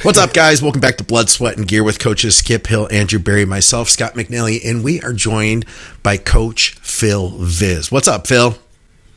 What's up, guys? Welcome back to Blood, Sweat, and Gear with coaches Skip Hill, Andrew Berry, myself, Scott McNally, and we are joined by Coach Phil Viz. What's up, Phil?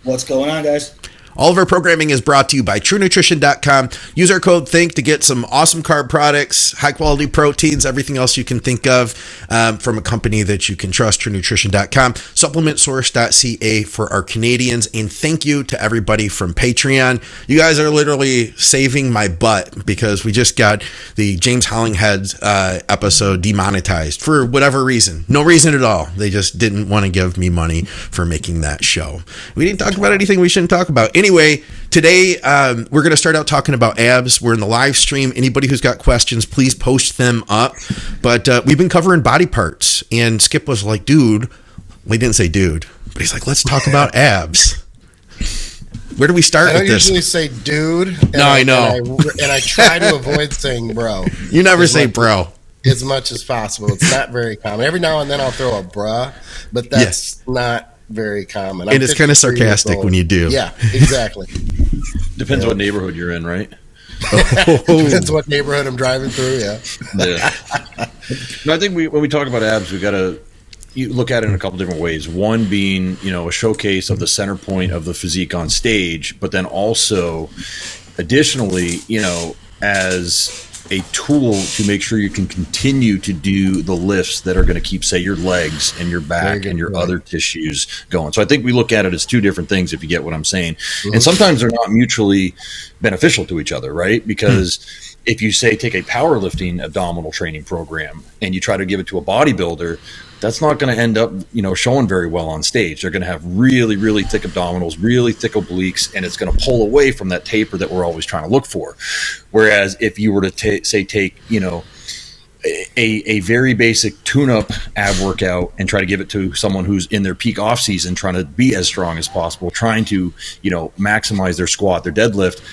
What's going on, guys? All of our programming is brought to you by TrueNutrition.com. Use our code THINK to get some awesome carb products, high-quality proteins, everything else you can think of from a company that you can trust, TrueNutrition.com. SupplementSource.ca for our Canadians. And thank you to everybody from Patreon. You guys are literally saving my butt because we just got the James Hollinghead episode demonetized for whatever reason. No reason at all. They just didn't want to give me money for making that show. We didn't talk about anything we shouldn't talk about. Anyway, today we're going to start out talking about abs. We're in the live stream. Anybody who's got questions, please post them up. But we've been covering body parts, and Skip was like, dude, well, he didn't say dude, but he's like, let's talk about abs. Where do we start with this? I usually say dude. No, I know. And I try to avoid saying bro. You never say bro. As much as possible. It's not very common. Every now and then I'll throw a bruh, but that's not very common. And it's kind of sarcastic when you do. Yeah, exactly. Depends what neighborhood you're in, right? Depends what neighborhood I'm driving through, yeah. No, I think when we talk about abs, we got to look at it in a couple different ways. One being, a showcase of the center point of the physique on stage, but then also additionally, as a tool to make sure you can continue to do the lifts that are going to keep, say, your legs and your back and your other tissues going. So I think we look at it as two different things, if you get what I'm saying. Mm-hmm. And sometimes they're not mutually beneficial to each other, right? Because if you say take a powerlifting abdominal training program and you try to give it to a bodybuilder, that's not going to end up, showing very well on stage. They're going to have really, really thick abdominals, really thick obliques, and it's going to pull away from that taper that we're always trying to look for. Whereas if you were to take, a very basic tune-up ab workout and try to give it to someone who's in their peak off season, trying to be as strong as possible, trying to, maximize their squat, their deadlift,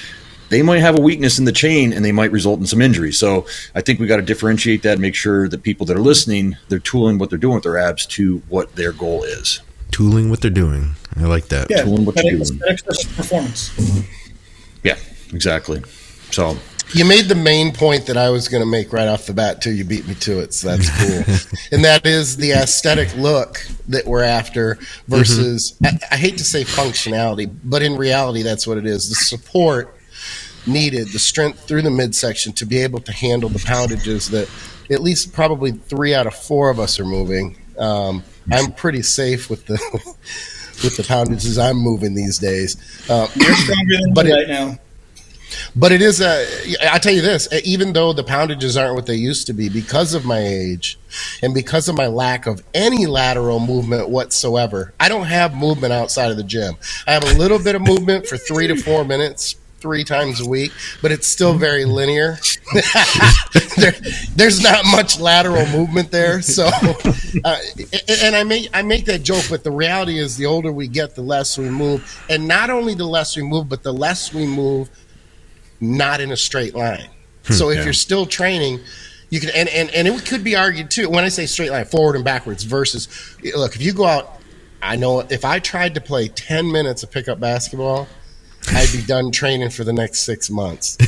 they might have a weakness in the chain and they might result in some injury. So I think we got to differentiate that, make sure that people that are listening, they're tooling what they're doing with their abs to what their goal is. Tooling what they're doing. I like that. Yeah, tooling what they're doing. Performance. Yeah, exactly. So you made the main point that I was going to make right off the bat too. You beat me to it, so that's cool. And that is the aesthetic look that we're after versus, I hate to say functionality, but in reality, that's what it is. The support needed, the strength through the midsection to be able to handle the poundages that at least probably 3 out of 4 of us are moving. I'm pretty safe with the poundages I'm moving these days. You're stronger than me right now. But it is I tell you this, even though the poundages aren't what they used to be, because of my age and because of my lack of any lateral movement whatsoever, I don't have movement outside of the gym. I have a little bit of movement for 3 to 4 minutes 3 times a week, but it's still very linear. There's not much lateral movement there. So, and I make that joke, but the reality is the older we get, the less we move. And not only the less we move, but the less we move not in a straight line. So if you're still training, you can, and it could be argued too, when I say straight line, forward and backwards versus, look, if you go out, I know if I tried to play 10 minutes of pickup basketball, I'd be done training for the next 6 months.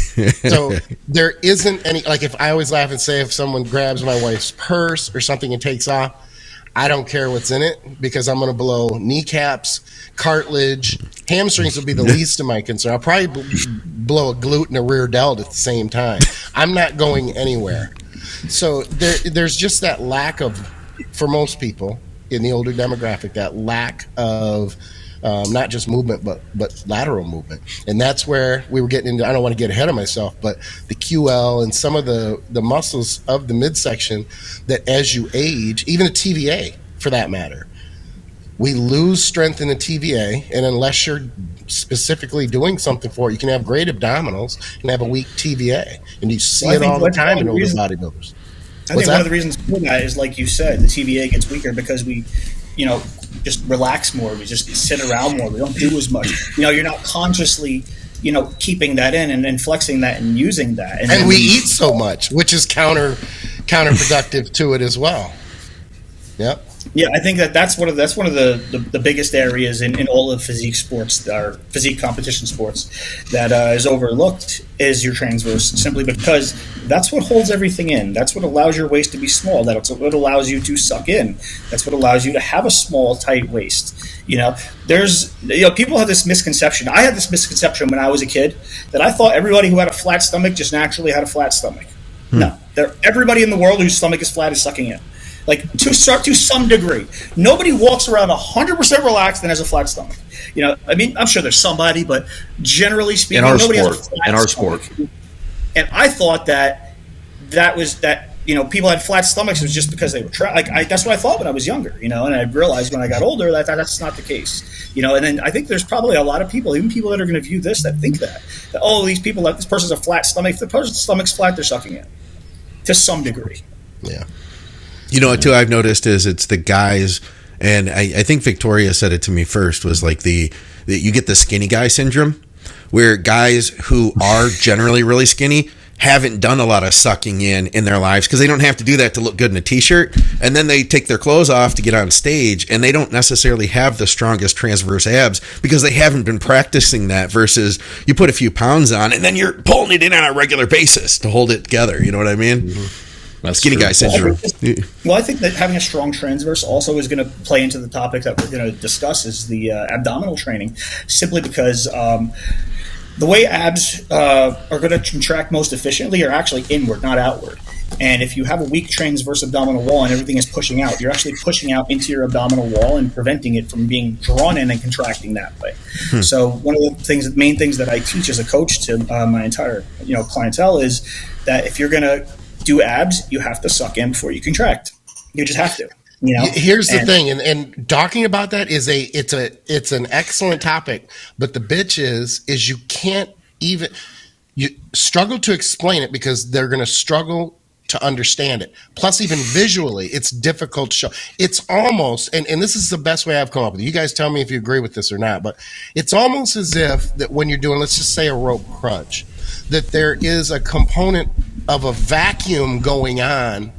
So there isn't any, like if I always laugh and say if someone grabs my wife's purse or something and takes off, I don't care what's in it because I'm going to blow kneecaps, cartilage, hamstrings will be the least of my concern. I'll probably blow a glute and a rear delt at the same time. I'm not going anywhere. So there's just that lack of, for most people in the older demographic, that lack of not just movement, but lateral movement. And that's where we were getting into, I don't want to get ahead of myself, but the QL and some of the muscles of the midsection that as you age, even the TVA for that matter, we lose strength in the TVA, and unless you're specifically doing something for it, you can have great abdominals and have a weak TVA. And you see it all the time in older bodybuilders. I think one of the reasons for that is, like you said, the TVA gets weaker because we, just relax more. We just sit around more. We don't do as much. You're not consciously, keeping that in and flexing that and using that. And we eat so much, which is counterproductive to it as well. Yep. Yeah, I think that's one of the biggest areas in all of physique sports, or physique competition sports, that is overlooked, is your transverse, simply because that's what holds everything in. That's what allows your waist to be small. That's what allows you to suck in. That's what allows you to have a small, tight waist. People have this misconception. I had this misconception when I was a kid, that I thought everybody who had a flat stomach just naturally had a flat stomach. No, everybody in the world whose stomach is flat is sucking in. Like, to some degree. Nobody walks around 100% relaxed and has a flat stomach. I'm sure there's somebody, but generally speaking, nobody has a flat stomach. And I thought that people had flat stomachs was just because they were that's what I thought when I was younger, and I realized when I got older that that's not the case. And then I think there's probably a lot of people, even people that are going to view this, that think that this person's a flat stomach. If the person's stomach's flat, they're sucking in to some degree. Yeah. What too I've noticed is it's the guys, and I think Victoria said it to me first, was like that you get the skinny guy syndrome, where guys who are generally really skinny haven't done a lot of sucking in their lives because they don't have to do that to look good in a t-shirt, and then they take their clothes off to get on stage, and they don't necessarily have the strongest transverse abs because they haven't been practicing that, versus you put a few pounds on and then you're pulling it in on a regular basis to hold it together. You know what I mean? Mm-hmm. Skinny guy syndrome. Well, I think that having a strong transverse also is going to play into the topic that we're going to discuss, is the abdominal training, simply because the way abs are going to contract most efficiently are actually inward, not outward. And if you have a weak transverse abdominal wall and everything is pushing out, you're actually pushing out into your abdominal wall and preventing it from being drawn in and contracting that way. So one of the main things that I teach as a coach to my entire clientele is that if you're going to do abs, you have to suck in before you contract. You just have to. Here's the thing, and talking about that it's an excellent topic, but the bitch is you can't even, you struggle to explain it because they're going to struggle to understand it. Plus, even visually, it's difficult to show. It's almost, and this is the best way I've come up with it. You guys tell me if you agree with this or not, but it's almost as if that when you're doing, let's just say, a rope crunch, that there is a component of a vacuum going on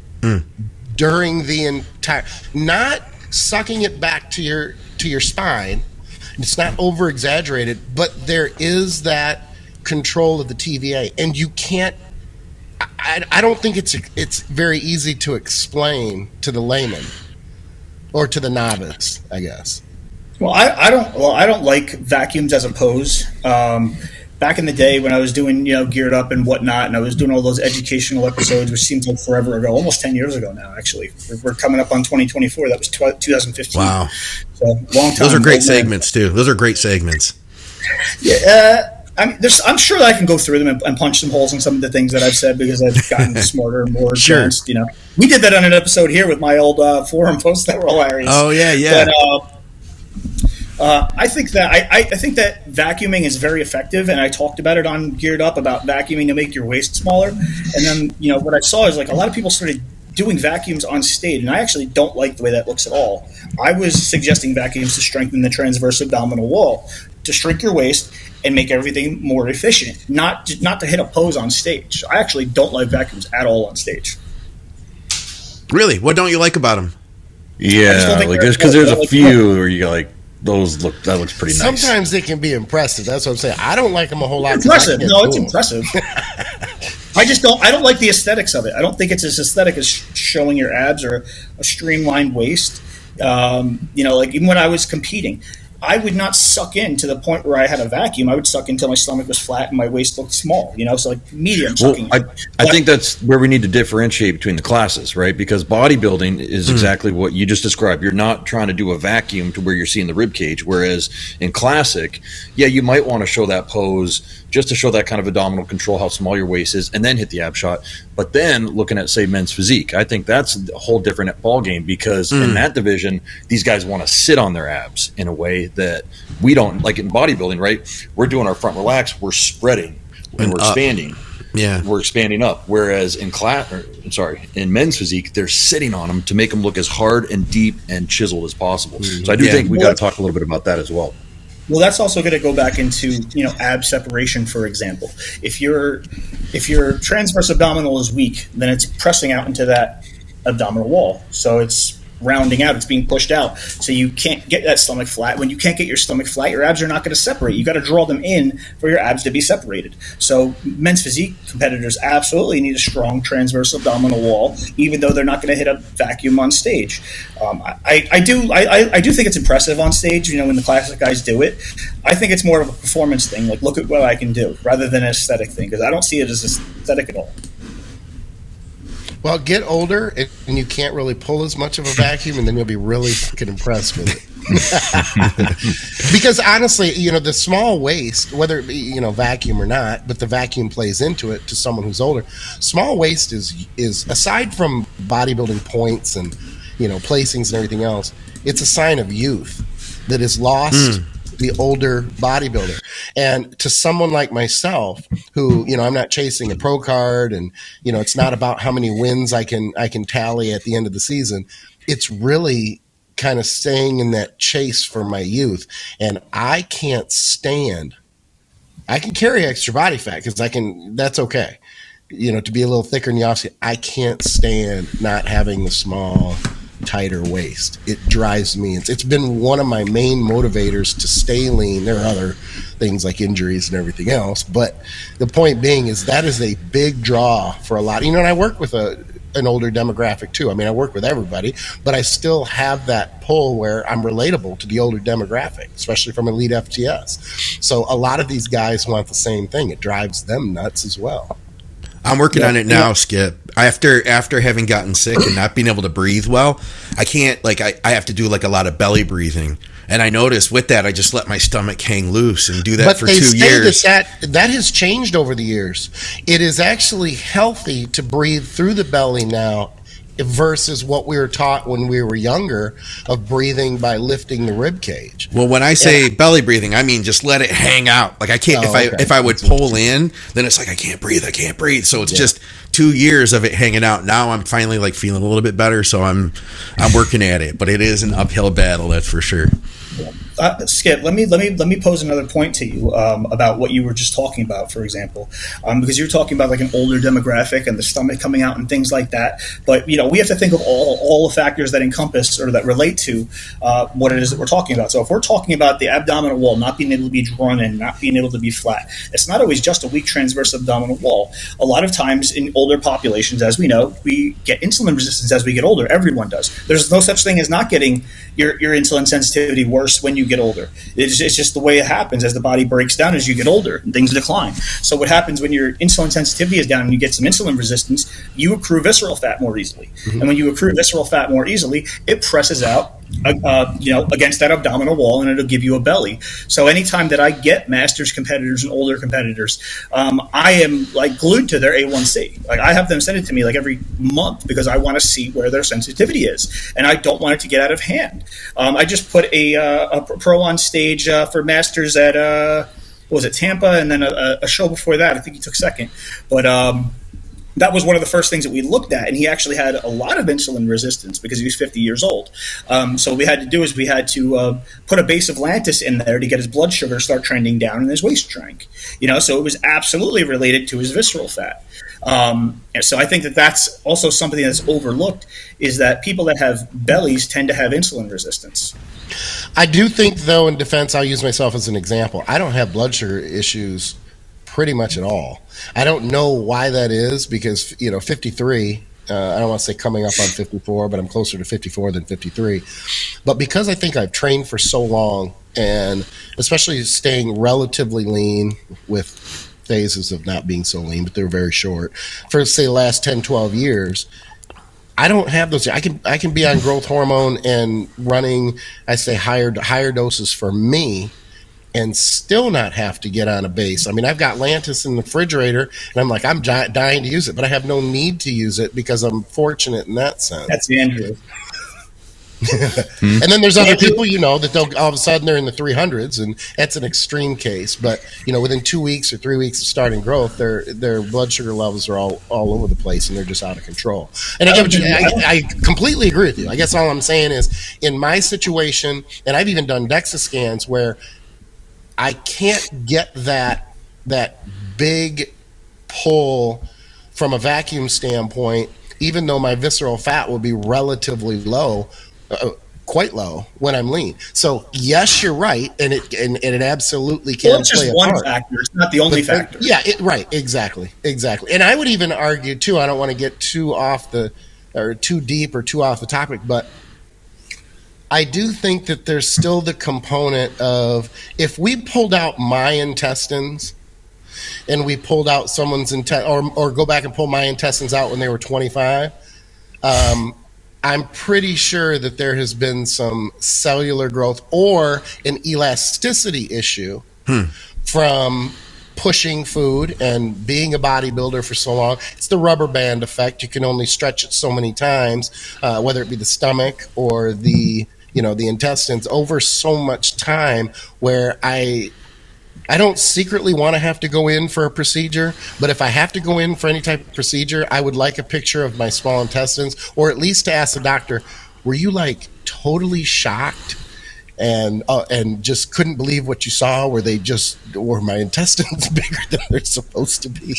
during the entire, not sucking it back to your spine. It's not over exaggerated, but there is that control of the TVA, and you can't. I don't think it's very easy to explain to the layman or to the novice, I guess. Well, I don't like vacuums as a pose. Back in the day when I was doing, Geared Up and whatnot, and I was doing all those educational episodes, which seems like forever ago, almost 10 years ago now, actually. We're coming up on 2024. That was 2015. Wow. So, long time. Those are great segments, too. Those are great segments. Yeah. I'm sure that I can go through them and punch some holes in some of the things that I've said because I've gotten smarter and more advanced. We did that on an episode here with my old forum posts that were hilarious. Oh, yeah. But, I think that vacuuming is very effective, and I talked about it on Geared Up about vacuuming to make your waist smaller. And then, what I saw is like a lot of people started doing vacuums on stage, and I actually don't like the way that looks at all. I was suggesting vacuums to strengthen the transverse abdominal wall, to shrink your waist and make everything more efficient, not to hit a pose on stage. I actually don't like vacuums at all on stage. Really? What don't you like about them? Yeah, because there's a few where you like, that looks pretty nice. Sometimes they can be impressive. That's what I'm saying. I don't like them a whole lot. Impressive. No, it's impressive. I don't like the aesthetics of it. I don't think it's as aesthetic as showing your abs or a streamlined waist. Like even when I was competing, I would not suck in to the point where I had a vacuum. I would suck until my stomach was flat and my waist looked small, so like medium sucking. I think that's where we need to differentiate between the classes, right? Because bodybuilding is exactly what you just described. You're not trying to do a vacuum to where you're seeing the rib cage, whereas in classic, you might want to show that pose just to show that kind of abdominal control, how small your waist is, and then hit the ab shot. But then looking at, say, men's physique, I think that's a whole different ball game because in that division, these guys want to sit on their abs in a way that we don't. Like in bodybuilding, right? We're doing our front relax, we're spreading, and we're expanding. Yeah, we're expanding up. Whereas in men's physique, they're sitting on them to make them look as hard and deep and chiseled as possible. So I do think we got to talk a little bit about that as well. Well, that's also going to go back into ab separation, for example. If your transverse abdominal is weak, then it's pressing out into that abdominal wall. So it's rounding out, it's being pushed out. So you can't get that stomach flat. When you can't get your stomach flat, your abs are not going to separate. You got to draw them in for your abs to be separated. So men's physique competitors absolutely need a strong transverse abdominal wall, even though they're not going to hit a vacuum on stage. I do think it's impressive on stage, you know, when the classic guys do it. I think it's more of a performance thing, like look at what I can do, rather than an aesthetic thing, because I don't see it as aesthetic at all. Well, get older, and you can't really pull as much of a vacuum, and then you'll be really fucking impressed with it. Because honestly, you know, the small waist, whether it be, you know, vacuum or not, but the vacuum plays into it to someone who's older. Small waist is aside from bodybuilding points and, you know, placings and everything else, it's a sign of youth that is lost. The older bodybuilder. And to someone like myself who, you know, I'm not chasing a pro card, and, you know, it's not about how many wins I can tally at the end of the season. It's really kind of staying in that chase for my youth. And I can't stand, I can carry extra body fat because that's okay. You know, to be a little thicker in the offseason, I can't stand not having the small, tighter waist. It drives me. It's been one of my main motivators to stay lean. There are other things like injuries and everything else, but the point being is that is a big draw for a lot. You know, and I work with an older demographic too. I mean, I work with everybody, but I still have that pull where I'm relatable to the older demographic, especially from Elite FTS. So a lot of these guys want the same thing. It drives them nuts as well. I'm working on it now, Skip. After having gotten sick and not being able to breathe well, I can't, like, I have to do like a lot of belly breathing. And I noticed with that, I just let my stomach hang loose and do that for 2 years. That has changed over the years. It is actually healthy to breathe through the belly now versus what we were taught when we were younger of breathing by lifting the rib cage. Well, when I say belly breathing, I mean just let it hang out. Like I can't, if I would pull in, then it's like I can't breathe. So it's just 2 years of it hanging out. Now I'm finally like feeling a little bit better, so I'm working at it. But it is an uphill battle, that's for sure. Skip, let me pose another point to you about what you were just talking about, for example, because you're talking about like an older demographic and the stomach coming out and things like that. But you know, we have to think of all the factors that encompass or that relate to what it is that we're talking about. So if we're talking about the abdominal wall not being able to be drawn in, not being able to be flat, it's not always just a weak transverse abdominal wall. A lot of times in older populations, as we know, we get insulin resistance as we get older. Everyone does. There's no such thing as not getting your insulin sensitivity worse when you get older. It's just the way it happens as the body breaks down as you get older and things decline. So what happens when your insulin sensitivity is down and you get some insulin resistance, you accrue visceral fat more easily. And when you accrue visceral fat more easily, it presses out against that abdominal wall, and it'll give you a belly. So anytime that I get masters competitors and older competitors, I am like glued to their A1C. Like I have them send it to me like every month because I want to see where their sensitivity is, and I don't want it to get out of hand. I just put a pro on stage for masters at Tampa, and then a show before that. I think he took second, but that was one of the first things that we looked at, and he actually had a lot of insulin resistance because he was 50 years old. So what we had to do is we had to put a base of Lantus in there to get his blood sugar start trending down and his waist shrank. You know, so it was absolutely related to his visceral fat. So I think that that's also something that's overlooked, is that people that have bellies tend to have insulin resistance. I do think, though, in defense, I'll use myself as an example. I don't have blood sugar issues pretty much at all. I don't know why that is because, 53, I don't want to say coming up on 54, but I'm closer to 54 than 53. But because I think I've trained for so long, and especially staying relatively lean with phases of not being so lean, but they're very short, for, say, the last 10, 12 years, I don't have those. I can be on growth hormone and running, I say, higher doses for me, and still not have to get on a base. I mean, I've got Lantus in the refrigerator, and I'm dying to use it, but I have no need to use it because I'm fortunate in that sense. That's Andrew. And then there's other people, that they'll all of a sudden they're in the 300s, and that's an extreme case. But within 2 weeks or 3 weeks of starting growth, their blood sugar levels are all over the place, and they're just out of control. And I completely agree with you. I guess all I'm saying is, in my situation, and I've even done DEXA scans where I can't get that big pull from a vacuum standpoint, even though my visceral fat will be relatively low, quite low when I'm lean. So yes, you're right, and it absolutely Well, can it's play just a one part. factor. It's not the only factor. Yeah, right, exactly. And I would even argue too. I don't want to get too deep or too off the topic, but I do think that there's still the component of, if we pulled out my intestines and we pulled out someone's or go back and pull my intestines out when they were 25. I'm pretty sure that there has been some cellular growth or an elasticity issue from pushing food and being a bodybuilder for so long. It's the rubber band effect. You can only stretch it so many times, whether it be the stomach or the intestines, over so much time, where I don't secretly want to have to go in for a procedure, but if I have to go in for any type of procedure, I would like a picture of my small intestines, or at least to ask the doctor, were you like totally shocked and just couldn't believe what you saw? Were my intestines bigger than they're supposed to be?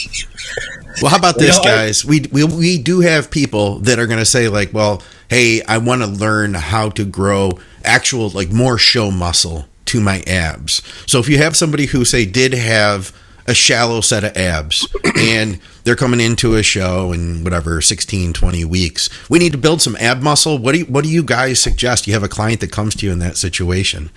Well, how about this, guys? We do have people that are going to say, like, well, hey, I want to learn how to grow actual, like, more show muscle to my abs. So if you have somebody who, say, did have a shallow set of abs and they're coming into a show in whatever 16, 20 weeks, we need to build some ab muscle. What do you guys suggest? You have a client that comes to you in that situation.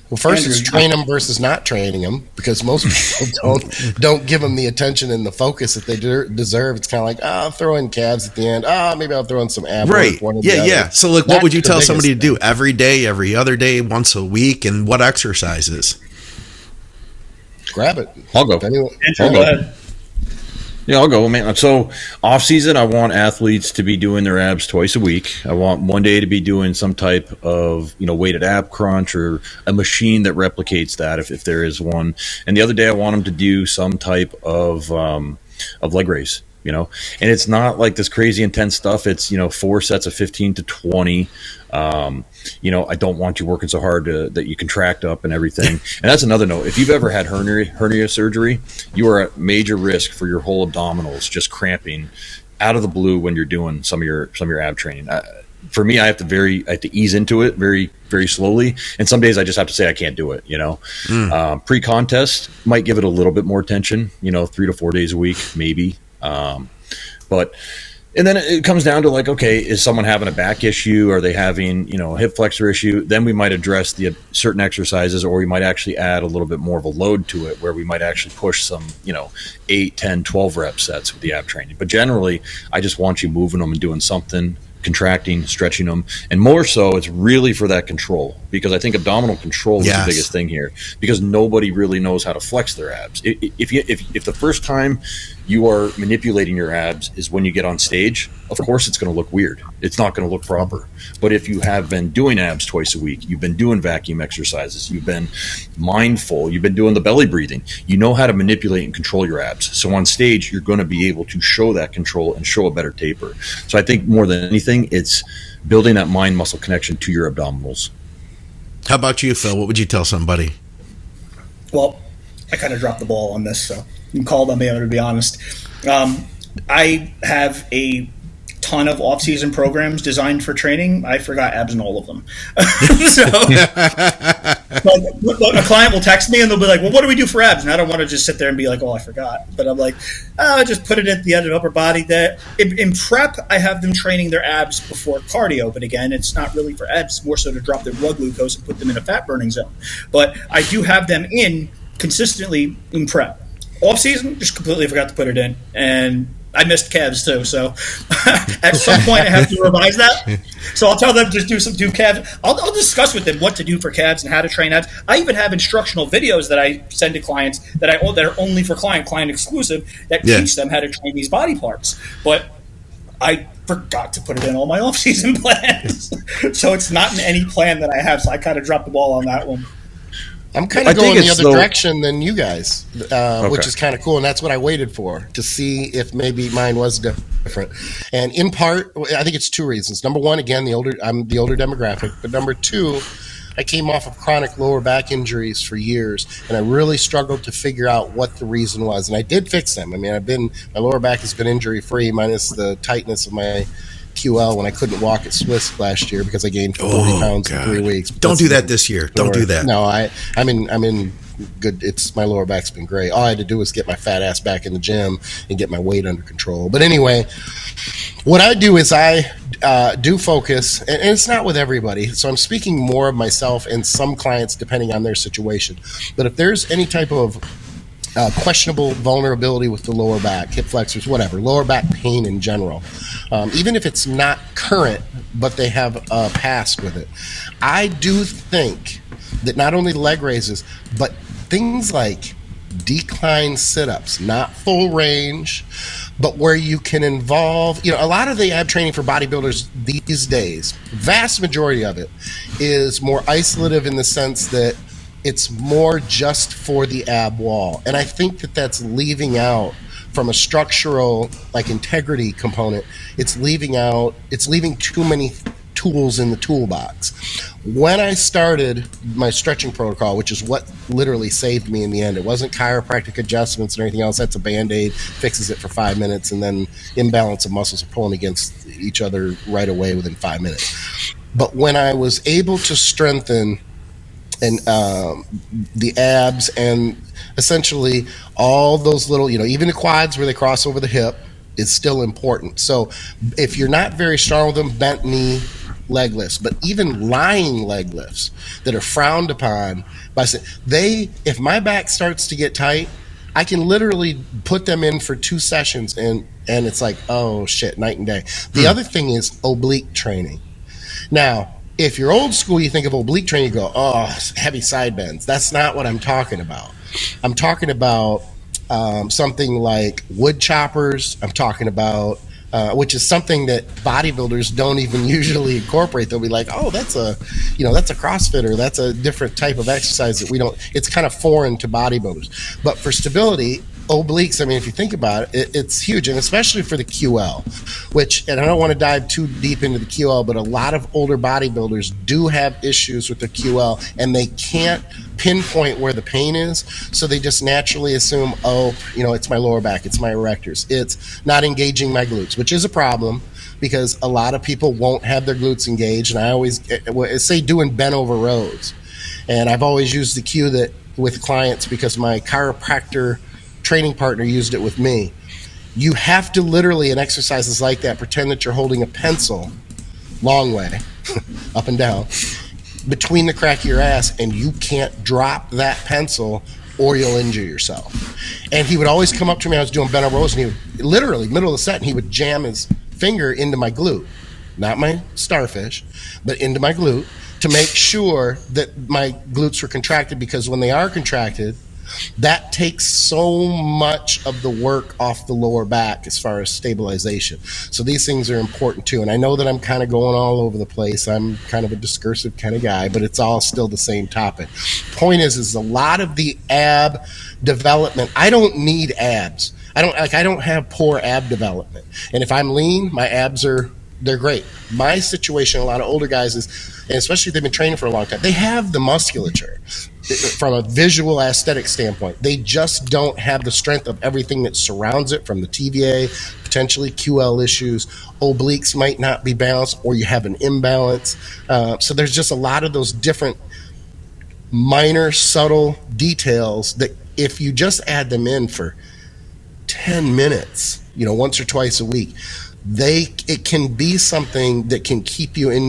Well, first it's train them versus not training them, because most people don't give them the attention and the focus that they deserve. It's kind of like, I'll throw in calves at the end. Maybe I'll throw in some ab work. Yeah. So, like, what would you tell somebody to do? Every day, every other day, once a week, and what exercises? Grab it. I'll go. Andrew, go ahead. Yeah, I'll go, man. So off season, I want athletes to be doing their abs twice a week. I want one day to be doing some type of, weighted ab crunch or a machine that replicates that if there is one. And the other day I want them to do some type of leg raise, and it's not like this crazy intense stuff. It's, 4 sets of 15 to 20. I don't want you working so hard that you contract up and everything. And that's another note. If you've ever had hernia surgery, you are at major risk for your whole abdominals just cramping out of the blue when you're doing some of your ab training. For me, I have to ease into it very, very slowly. And some days I just have to say I can't do it. Pre-contest might give it a little bit more attention. 3 to 4 days a week, maybe. And then it comes down to, like, okay, is someone having a back issue? Are they having, a hip flexor issue? Then we might address the certain exercises, or we might actually add a little bit more of a load to it, where we might actually push some, 8, 10, 12 rep sets with the ab training. But generally, I just want you moving them and doing something, contracting, stretching them. And more so, it's really for that control, because I think abdominal control is the biggest thing here, because nobody really knows how to flex their abs. If the first time you are manipulating your abs is when you get on stage, of course it's going to look weird. It's not going to look proper. But if you have been doing abs twice a week, you've been doing vacuum exercises, you've been mindful, you've been doing the belly breathing, you know how to manipulate and control your abs. So on stage, you're going to be able to show that control and show a better taper. So I think more than anything, it's building that mind muscle connection to your abdominals. How about you, Phil? What would you tell somebody? Well, I kind of dropped the ball on this, so you called on me, to be honest. I have a ton of off-season programs designed for training. I forgot abs in all of them. So a client will text me and they'll be like, well, what do we do for abs? And I don't want to just sit there and be like, oh, I forgot. But I'm like, just put it at the end of upper body. There. In prep, I have them training their abs before cardio. But again, it's not really for abs. It's more so to drop their blood glucose and put them in a fat-burning zone. But I do have them in consistently in prep. Off season, just completely forgot to put it in, and I missed calves too. So at some point, I have to revise that. So I'll tell them just do calves. I'll discuss with them what to do for calves and how to train abs. I even have instructional videos that I send to clients that are only for client exclusive that teach them how to train these body parts. But I forgot to put it in all my off season plans, so it's not in any plan that I have. So I kind of dropped the ball on that one. I'm kind of going the other direction than you guys, which is kind of cool. And that's what I waited for, to see if maybe mine was different. And in part, I think it's 2 reasons. Number one, again, I'm the older demographic. But number 2, I came off of chronic lower back injuries for years, and I really struggled to figure out what the reason was. And I did fix them. I mean, my lower back has been injury free, minus the tightness of my QL when I couldn't walk at Swiss last year because I gained 40 pounds in 3 weeks. Don't do that this year. Don't do that. No, I'm in good. It's my lower back's been great. All I had to do was get my fat ass back in the gym and get my weight under control. But anyway, what I do is I do focus, and it's not with everybody. So I'm speaking more of myself and some clients depending on their situation. But if there's any type of questionable vulnerability with the lower back, hip flexors, whatever, lower back pain in general, even if it's not current, but they have a past with it, I do think that not only leg raises, but things like decline sit-ups, not full range, but where you can involve, a lot of the ab training for bodybuilders these days, vast majority of it is more isolative in the sense that it's more just for the ab wall. And I think that that's leaving out from a structural integrity component, it's leaving too many tools in the toolbox. When I started my stretching protocol, which is what literally saved me in the end, it wasn't chiropractic adjustments or anything else. That's a Band-Aid, fixes it for 5 minutes, and then imbalance of muscles are pulling against each other right away within 5 minutes. But when I was able to strengthen and the abs and essentially all those little, even the quads where they cross over the hip is still important. So if you're not very strong with them, bent knee leg lifts, but even lying leg lifts that are frowned upon by if my back starts to get tight, I can literally put them in for 2 sessions and it's like, oh shit, night and day. The other thing is oblique training. Now, if you're old school, you think of oblique training, you go, oh, heavy side bends. That's not what I'm talking about. I'm talking about something like wood choppers. I'm talking about, which is something that bodybuilders don't even usually incorporate. They'll be like, oh, that's a CrossFitter. That's a different type of exercise that we don't, it's kind of foreign to bodybuilders. But for stability, obliques, I mean, if you think about it, it's huge, and especially for the QL, and I don't want to dive too deep into the QL, but a lot of older bodybuilders do have issues with their QL, and they can't pinpoint where the pain is, so they just naturally assume, it's my lower back, it's my erectors, it's not engaging my glutes, which is a problem because a lot of people won't have their glutes engaged, and I always say doing bent over rows, and I've always used the cue that with clients because my chiropractor training partner used it with me. You have to literally, in exercises like that, pretend that you're holding a pencil, long way, up and down, between the crack of your ass, and you can't drop that pencil or you'll injure yourself. And he would always come up to me, I was doing bent over rows, and he would literally, middle of the set, and he would jam his finger into my glute, not my starfish, but into my glute, to make sure that my glutes were contracted, because when they are contracted, that takes so much of the work off the lower back as far as stabilization. So these things are important too. And I know that I'm kind of going all over the place. I'm kind of a discursive kind of guy, but it's all still the same topic. Point is a lot of the ab development, I don't need abs. I don't have poor ab development. And if I'm lean, my abs they're great. My situation, a lot of older guys is, and especially if they've been training for a long time, they have the musculature from a visual aesthetic standpoint. They just don't have the strength of everything that surrounds it, from the TVA, potentially QL issues. Obliques might not be balanced, or you have an imbalance. So there's just a lot of those different minor, subtle details that if you just add them in for 10 minutes, once or twice a week, it can be something that can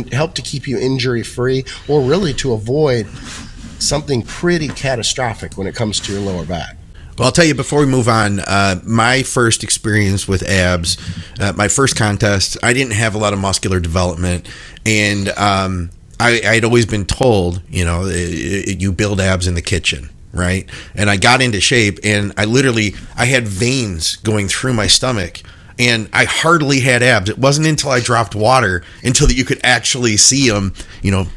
help to keep you injury free, or really to avoid something pretty catastrophic when it comes to your lower back. Well, I'll tell you before we move on, my first experience with abs, my first contest, I didn't have a lot of muscular development, and I'd always been told, you build abs in the kitchen, right? And I got into shape, and I had veins going through my stomach, and I hardly had abs. It wasn't until I dropped water until that you could actually see them,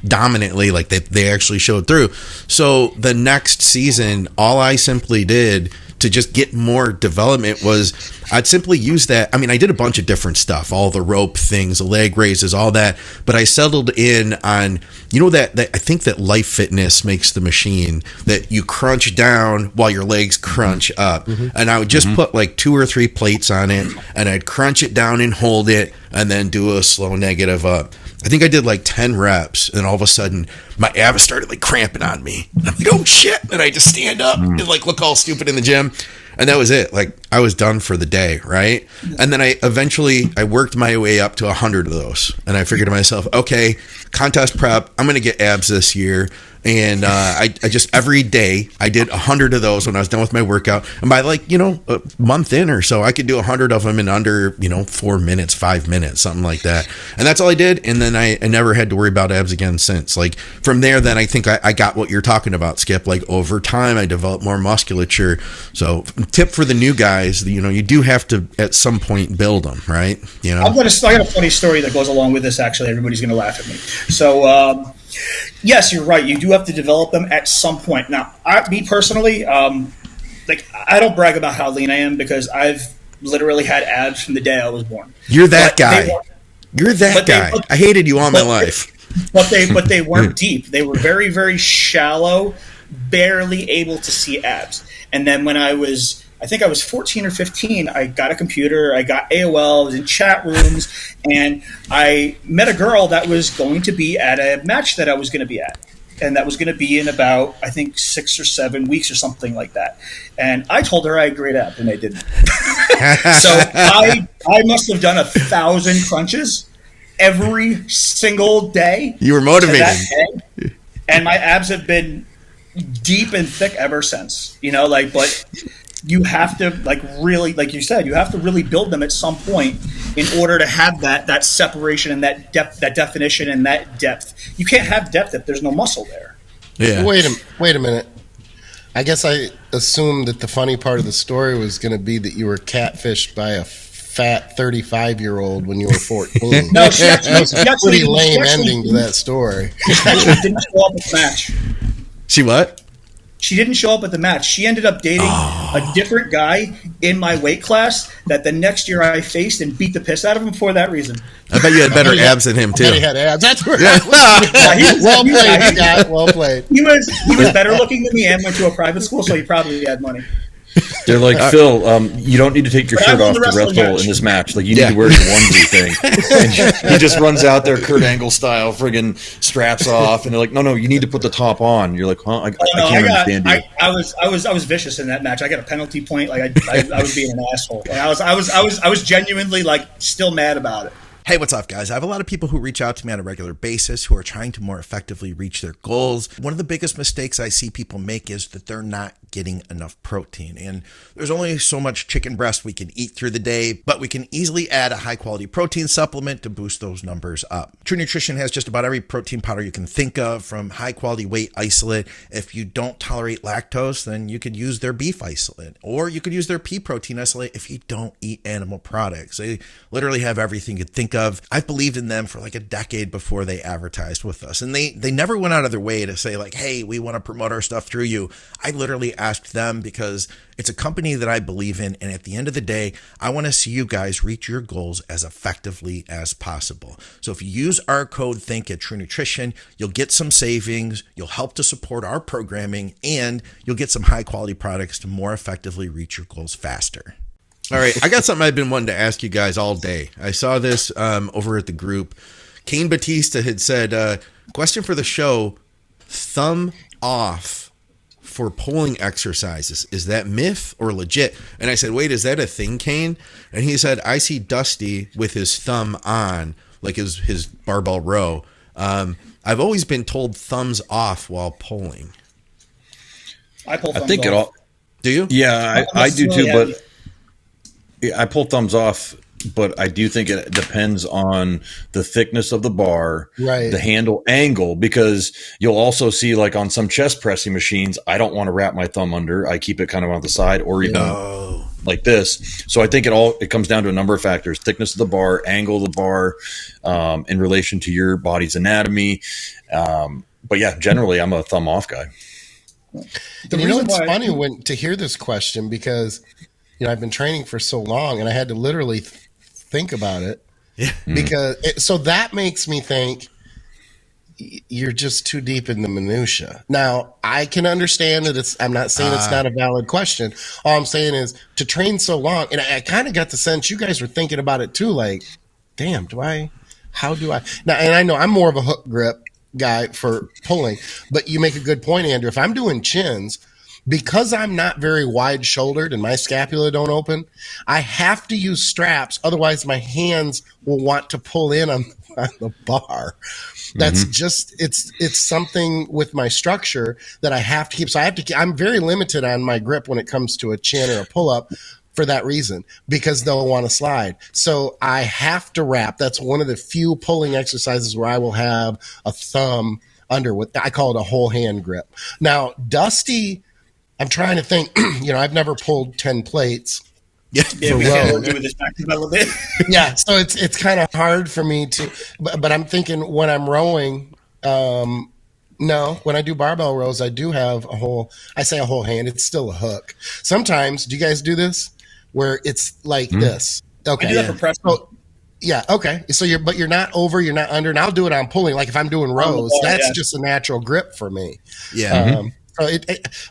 dominantly, like they actually showed through. So the next season, all I simply did to just get more development was I'd simply use that. I mean, I did a bunch of different stuff, all the rope things, the leg raises, all that, but I settled in on, you know, that I think that Life Fitness makes the machine that you crunch down while your legs crunch up. And I would just put like 2 or 3 plates on it, and I'd crunch it down and hold it, and then do a slow negative up. I think I did like 10 reps, and all of a sudden my abs started like cramping on me. I'm like, oh shit. And I just stand up and like look all stupid in the gym. And that was it. Like, I was done for the day, right? And then I worked my way up to 100 of those. And I figured to myself, okay, contest prep, I'm going to get abs this year. And I just, every day, I did 100 of those when I was done with my workout. And by like, you know, a month in or so, I could do 100 of them in under, you know, 4 minutes, 5 minutes, something like that. And that's all I did. And then I never had to worry about abs again since. Like, from there, then I think I got what you're talking about, Skip. Like, over time, I developed more musculature. So, tip for the new guys, you know, you do have to, at some point, build them, right? You know? I got a funny story that goes along with this, actually. Everybody's going to laugh at me. So, yes, you're right. You do have to develop them at some point. Now, me personally, like, I don't brag about how lean I am because I've literally had abs from the day I was born. You're that guy. You're that guy. I hated you all my life. But they weren't deep. They were very, very shallow, barely able to see abs. And then when I think I was 14 or 15, I got a computer, I got AOL, I was in chat rooms, and I met a girl that was going to be at a match that I was going to be at. And that was going to be in about, I think, 6 or 7 weeks or something like that. And I told her I had great abs, and I didn't. So I must have done 1,000 crunches every single day. You were motivated. And my abs have been deep and thick ever since. You know, like, but you have to, like, really, like you said, you have to really build them at some point in order to have that separation and that depth, that definition and that depth. You can't have depth if there's no muscle there. Yeah. Wait a minute. I guess I assumed that the funny part of the story was going to be that you were catfished by a fat 35-year-old when you were 14. No, she actually, pretty lame ending to that story. She didn't show up at the match. She what? She didn't show up at the match. She ended up dating a different guy in my weight class that the next year I faced and beat the piss out of him for that reason. I bet you had better abs than him, too. He had abs. That's right. Well played, Scott. Well played. He was better looking than me and went to a private school, so he probably had money. They're like, Phil, you don't need to take your shirt off to wrestle in this match. Like, you need to wear your onesie thing. And he just runs out there, Kurt Angle style, friggin' straps off, and they're like, no, you need to put the top on. You're like, huh? I can't understand you. I was vicious in that match. I got a penalty point. Like I was being an asshole. Like, I was genuinely, like, still mad about it. Hey, what's up, guys? I have a lot of people who reach out to me on a regular basis who are trying to more effectively reach their goals. One of the biggest mistakes I see people make is that they're not getting enough protein. And there's only so much chicken breast we can eat through the day, but we can easily add a high-quality protein supplement to boost those numbers up. True Nutrition has just about every protein powder you can think of, from high-quality whey isolate. If you don't tolerate lactose, then you could use their beef isolate, or you could use their pea protein isolate if you don't eat animal products. They literally have everything you'd think of. I've believed in them for like a decade before they advertised with us, and they never went out of their way to say, like, hey, we want to promote our stuff through you. I literally asked them because it's a company that I believe in, and at the end of the day, I want to see you guys reach your goals as effectively as possible. So if you use our code THINK at True Nutrition, you'll get some savings, you'll help to support our programming, and you'll get some high quality products to more effectively reach your goals faster. All right, I got something I've been wanting to ask you guys all day. I saw this over at the group. Cain Batista had said, question for the show, thumb off for pulling exercises. Is that myth or legit? And I said, wait, is that a thing, Cain? And he said, I see Dusty with his thumb on, like his barbell row. I've always been told thumbs off while pulling. I pull thumbs think off. it all. Do you? Yeah, I do too, but I pull thumbs off, but I do think it depends on the thickness of the bar, right, the handle angle, because you'll also see, like, on some chest pressing machines, I don't want to wrap my thumb under. I keep it kind of on the side, or even like this. So I think it comes down to a number of factors: thickness of the bar, angle of the bar, in relation to your body's anatomy. But yeah, generally I'm a thumb off guy. And you know, it's funny to hear this question because, I've been training for so long and I had to literally think about it. Yeah. So that makes me think you're just too deep in the minutia. Now, I can understand that I'm not saying it's not a valid question. All I'm saying is to train so long, and I kind of got the sense you guys were thinking about it too, like, damn, how do I? Now, and I know I'm more of a hook grip guy for pulling, but you make a good point, Andrew. If I'm doing chins, because I'm not very wide shouldered and my scapula don't open, I have to use straps. Otherwise my hands will want to pull in on the bar. That's just, it's something with my structure that I have to keep. So I'm very limited on my grip when it comes to a chin or a pull up for that reason, because they'll want to slide. So I have to wrap. That's one of the few pulling exercises where I will have a thumb under what I call it a whole hand grip. Now, Dusty, I'm trying to think, I've never pulled 10 plates. Yeah, we can't do this back a little bit. Yeah, so it's kind of hard for me to, but I'm thinking when I'm rowing, no, when I do barbell rows, I do have a whole hand. It's still a hook. Sometimes, do you guys do this? Where it's like this. Okay. I do that for press. Yeah, okay. So you're not over, you're not under, and I'll do it on pulling. Like if I'm doing rows, that's just a natural grip for me. Yeah.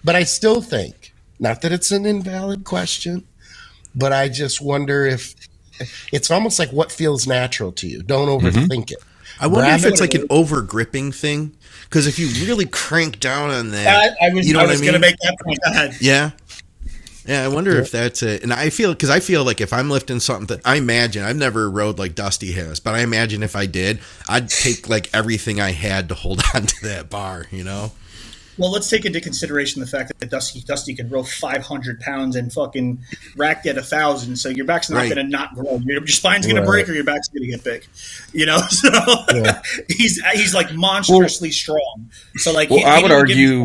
But I still think, not that it's an invalid question, but I just wonder if it's almost like what feels natural to you. Don't overthink it. I wonder if it's like an over gripping thing, because if you really crank down on that, I was going to make that point. Ahead. Yeah. Yeah, I wonder if that's it. And I feel like if I'm lifting something that I imagine, I've never rode like Dusty has, but I imagine if I did, I'd take like everything I had to hold on to that bar, Well, let's take into consideration the fact that Dusty can row 500 pounds and fucking rack at 1,000. So your back's not going to not grow. Your spine's going to break or your back's going to get big. So he's like monstrously strong. So like, I would argue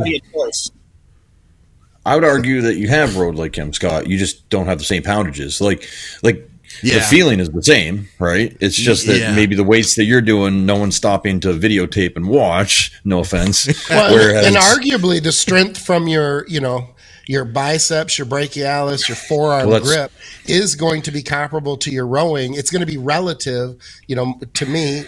that you have rode like him, Scott. You just don't have the same poundages. Like the feeling is the same, right? It's just that maybe the weights that you're doing, no one's stopping to videotape and watch. No offense. And arguably the strength from your biceps, your brachialis, your forearm grip is going to be comparable to your rowing. It's going to be relative, to me,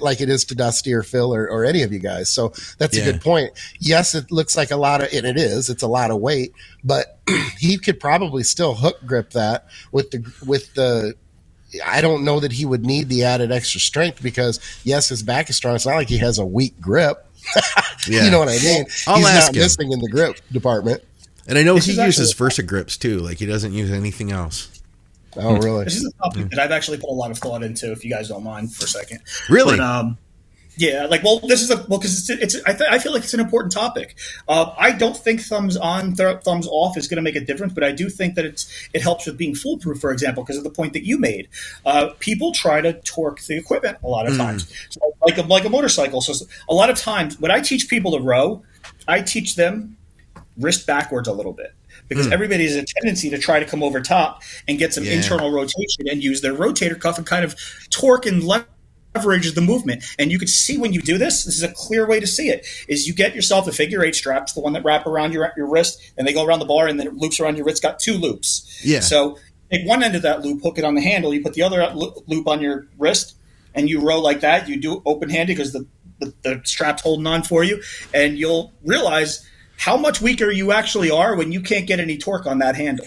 like it is to Dusty or Phil or any of you guys. So that's a good point. Yes, it looks like a lot of, and it's a lot of weight, but he could probably still hook grip that with the. I don't know that he would need the added extra strength because yes, his back is strong. It's not like he has a weak grip. You know what I mean? He's not missing in the grip department. And I know he uses VersaGrips too. Like he doesn't use anything else. Oh, really? This is a topic that I've actually put a lot of thought into. If you guys don't mind for a second, really? But, because I feel like it's an important topic. I don't think thumbs on, thumbs off is going to make a difference, but I do think that it helps with being foolproof. For example, because of the point that you made, people try to torque the equipment a lot of times, so like a motorcycle. So a lot of times, when I teach people to row, I teach them wrist backwards a little bit. Because everybody has a tendency to try to come over top and get some internal rotation and use their rotator cuff and kind of torque and leverage the movement. And you can see when you do this is a clear way to see it, is you get yourself a figure eight straps, the one that wrap around your wrist, and they go around the bar, and then it loops around your wrist, got two loops. Yeah. So take one end of that loop, hook it on the handle, you put the other loop on your wrist, and you row like that. You do open-handed because the strap's holding on for you, and you'll realize how much weaker you actually are when you can't get any torque on that handle.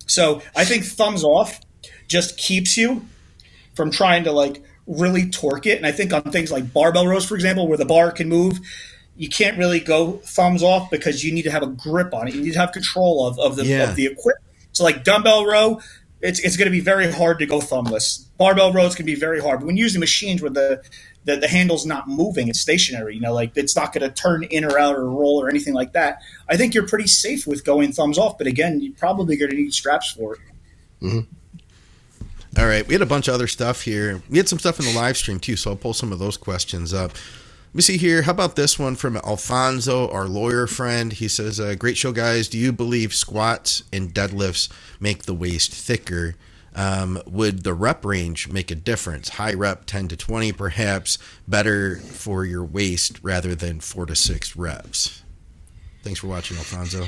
So I think thumbs off just keeps you from trying to like really torque it. And I think on things like barbell rows, for example, where the bar can move, you can't really go thumbs off because you need to have a grip on it. You need to have control of the equipment. So like dumbbell row, it's going to be very hard to go thumbless. Barbell rows can be very hard. But when using machines where the handle's not moving, it's stationary, like it's not going to turn in or out or roll or anything like that, I think you're pretty safe with going thumbs off. But again, you're probably going to need straps for it. Mm-hmm. All right. We had a bunch of other stuff here. We had some stuff in the live stream too, so I'll pull some of those questions up. Let me see here. How about this one from Alfonso, our lawyer friend? He says, great show, guys. Do you believe squats and deadlifts make the waist thicker? Would the rep range make a difference? High rep 10 to 20 perhaps better for your waist rather than 4 to 6 reps? Thanks for watching, Alfonso.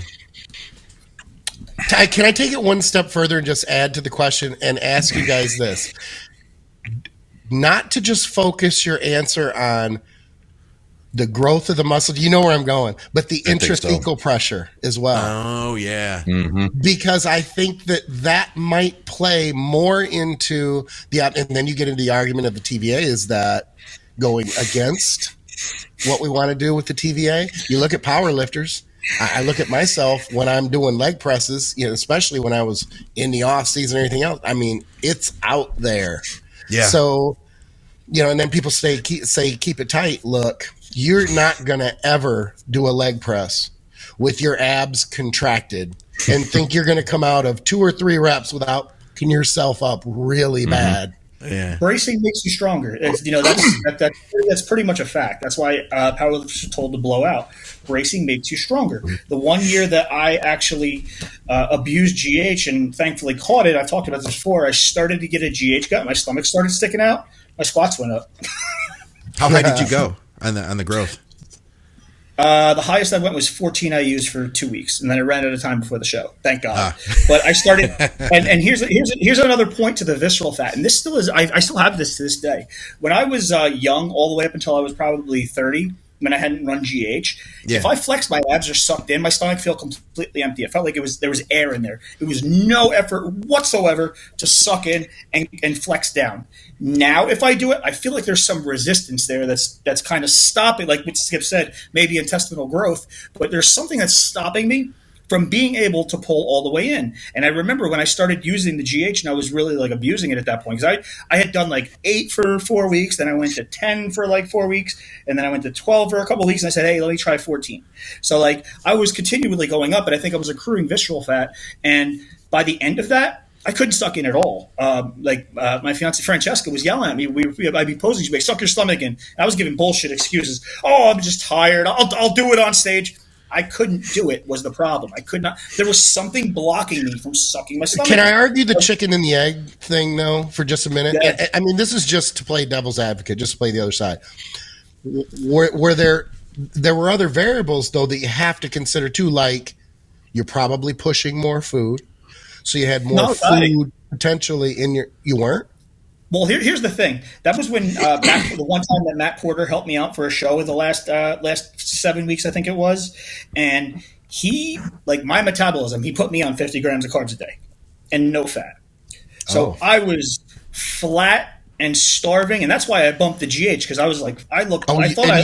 Can I take it one step further and just add to the question and ask you guys this? Not to just focus your answer on the growth of the muscle. You know where I'm going, but the intrathecal pressure as well. Oh, yeah. Because I think that might play more into and then you get into the argument of the TVA is that going against what we want to do with the TVA. You look at power lifters. I look at myself when I'm doing leg presses, especially when I was in the off season or anything else. I mean, it's out there. Yeah. So, and then people say keep it tight. Look, you're not going to ever do a leg press with your abs contracted and think you're going to come out of 2 or 3 reps without picking yourself up really bad. Yeah. Bracing makes you stronger. That's pretty much a fact. That's why powerlifters are told to blow out. Bracing makes you stronger. The one year that I actually abused GH and thankfully caught it, I've talked about this before, I started to get a GH gut. My stomach started sticking out. My squats went up. How high did you go on the growth? The highest I went was 14 IUs for 2 weeks, and then I ran out of time before the show. Thank God. But I started, and here's another point to the visceral fat, and this still is. I still have this to this day. When I was young, all the way up until I was probably 30, when I hadn't run GH, if I flexed my abs or sucked in, my stomach felt completely empty. I felt like there was air in there. It was no effort whatsoever to suck in and flex down. Now, if I do it, I feel like there's some resistance there that's kind of stopping, like what Skip said, maybe intestinal growth, but there's something that's stopping me from being able to pull all the way in. And I remember when I started using the GH and I was really like abusing it at that point, because I had done like 8 for 4 weeks, then I went to 10 for like 4 weeks, and then I went to 12 for a couple of weeks, and I said, hey, let me try 14. So like I was continually going up, and I think I was accruing visceral fat. And by the end of that, I couldn't suck in at all. My fiance Francesca was yelling at me. I'd be posing, she'd be like, suck your stomach in. And I was giving bullshit excuses. Oh, I'm just tired. I'll do it on stage. I couldn't do it was the problem. I could not. There was something blocking me from sucking my stomach. Can I argue the chicken and the egg thing, though, for just a minute? Yeah. I mean, this is just to play devil's advocate, just to play the other side. Were there were other variables, though, that you have to consider, too, like you're probably pushing more food. So you had more food potentially in your – you weren't? Well, here's the thing. That was when the one time that Matt Porter helped me out for a show in the last 7 weeks, I think it was. And he, like my metabolism, he put me on 50 grams of carbs a day and no fat. So I was flat and starving, and that's why I bumped the GH, because I was like,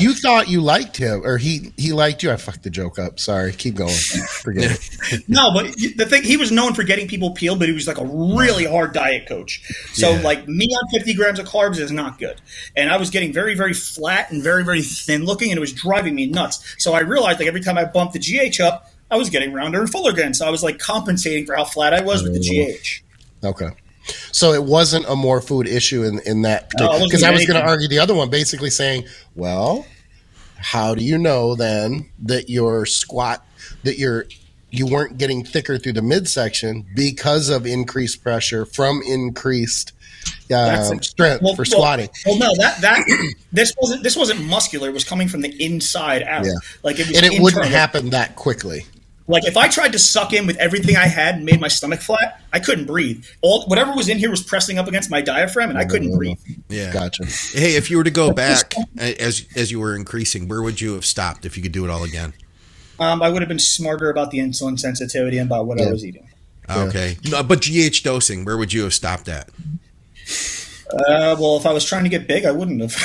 you thought you liked him, or he liked you. I fucked the joke up. Sorry, keep going. Forget it. No, but the thing, he was known for getting people peeled, but he was like a really hard diet coach. So like me on 50 grams of carbs is not good, and I was getting very, very flat and very, very thin looking, and it was driving me nuts. So I realized like every time I bumped the GH up, I was getting rounder and fuller again. So I was like compensating for how flat I was with the GH. Okay. So it wasn't a more food issue in that particular, because I was going to argue the other one, basically saying, well, how do you know then that your squat, that you weren't getting thicker through the midsection because of increased pressure from increased strength for squatting? Well, no, this wasn't muscular. It was coming from the inside out. Yeah. Like it was, and it wouldn't happen that quickly. Like if I tried to suck in with everything I had and made my stomach flat, I couldn't breathe. Whatever was in here was pressing up against my diaphragm, and I couldn't breathe. Yeah, gotcha. Hey, if you were to go back as you were increasing, where would you have stopped if you could do it all again? I would have been smarter about the insulin sensitivity and about what I was eating. Okay, no, but GH dosing, where would you have stopped at? Well, if I was trying to get big, I wouldn't have.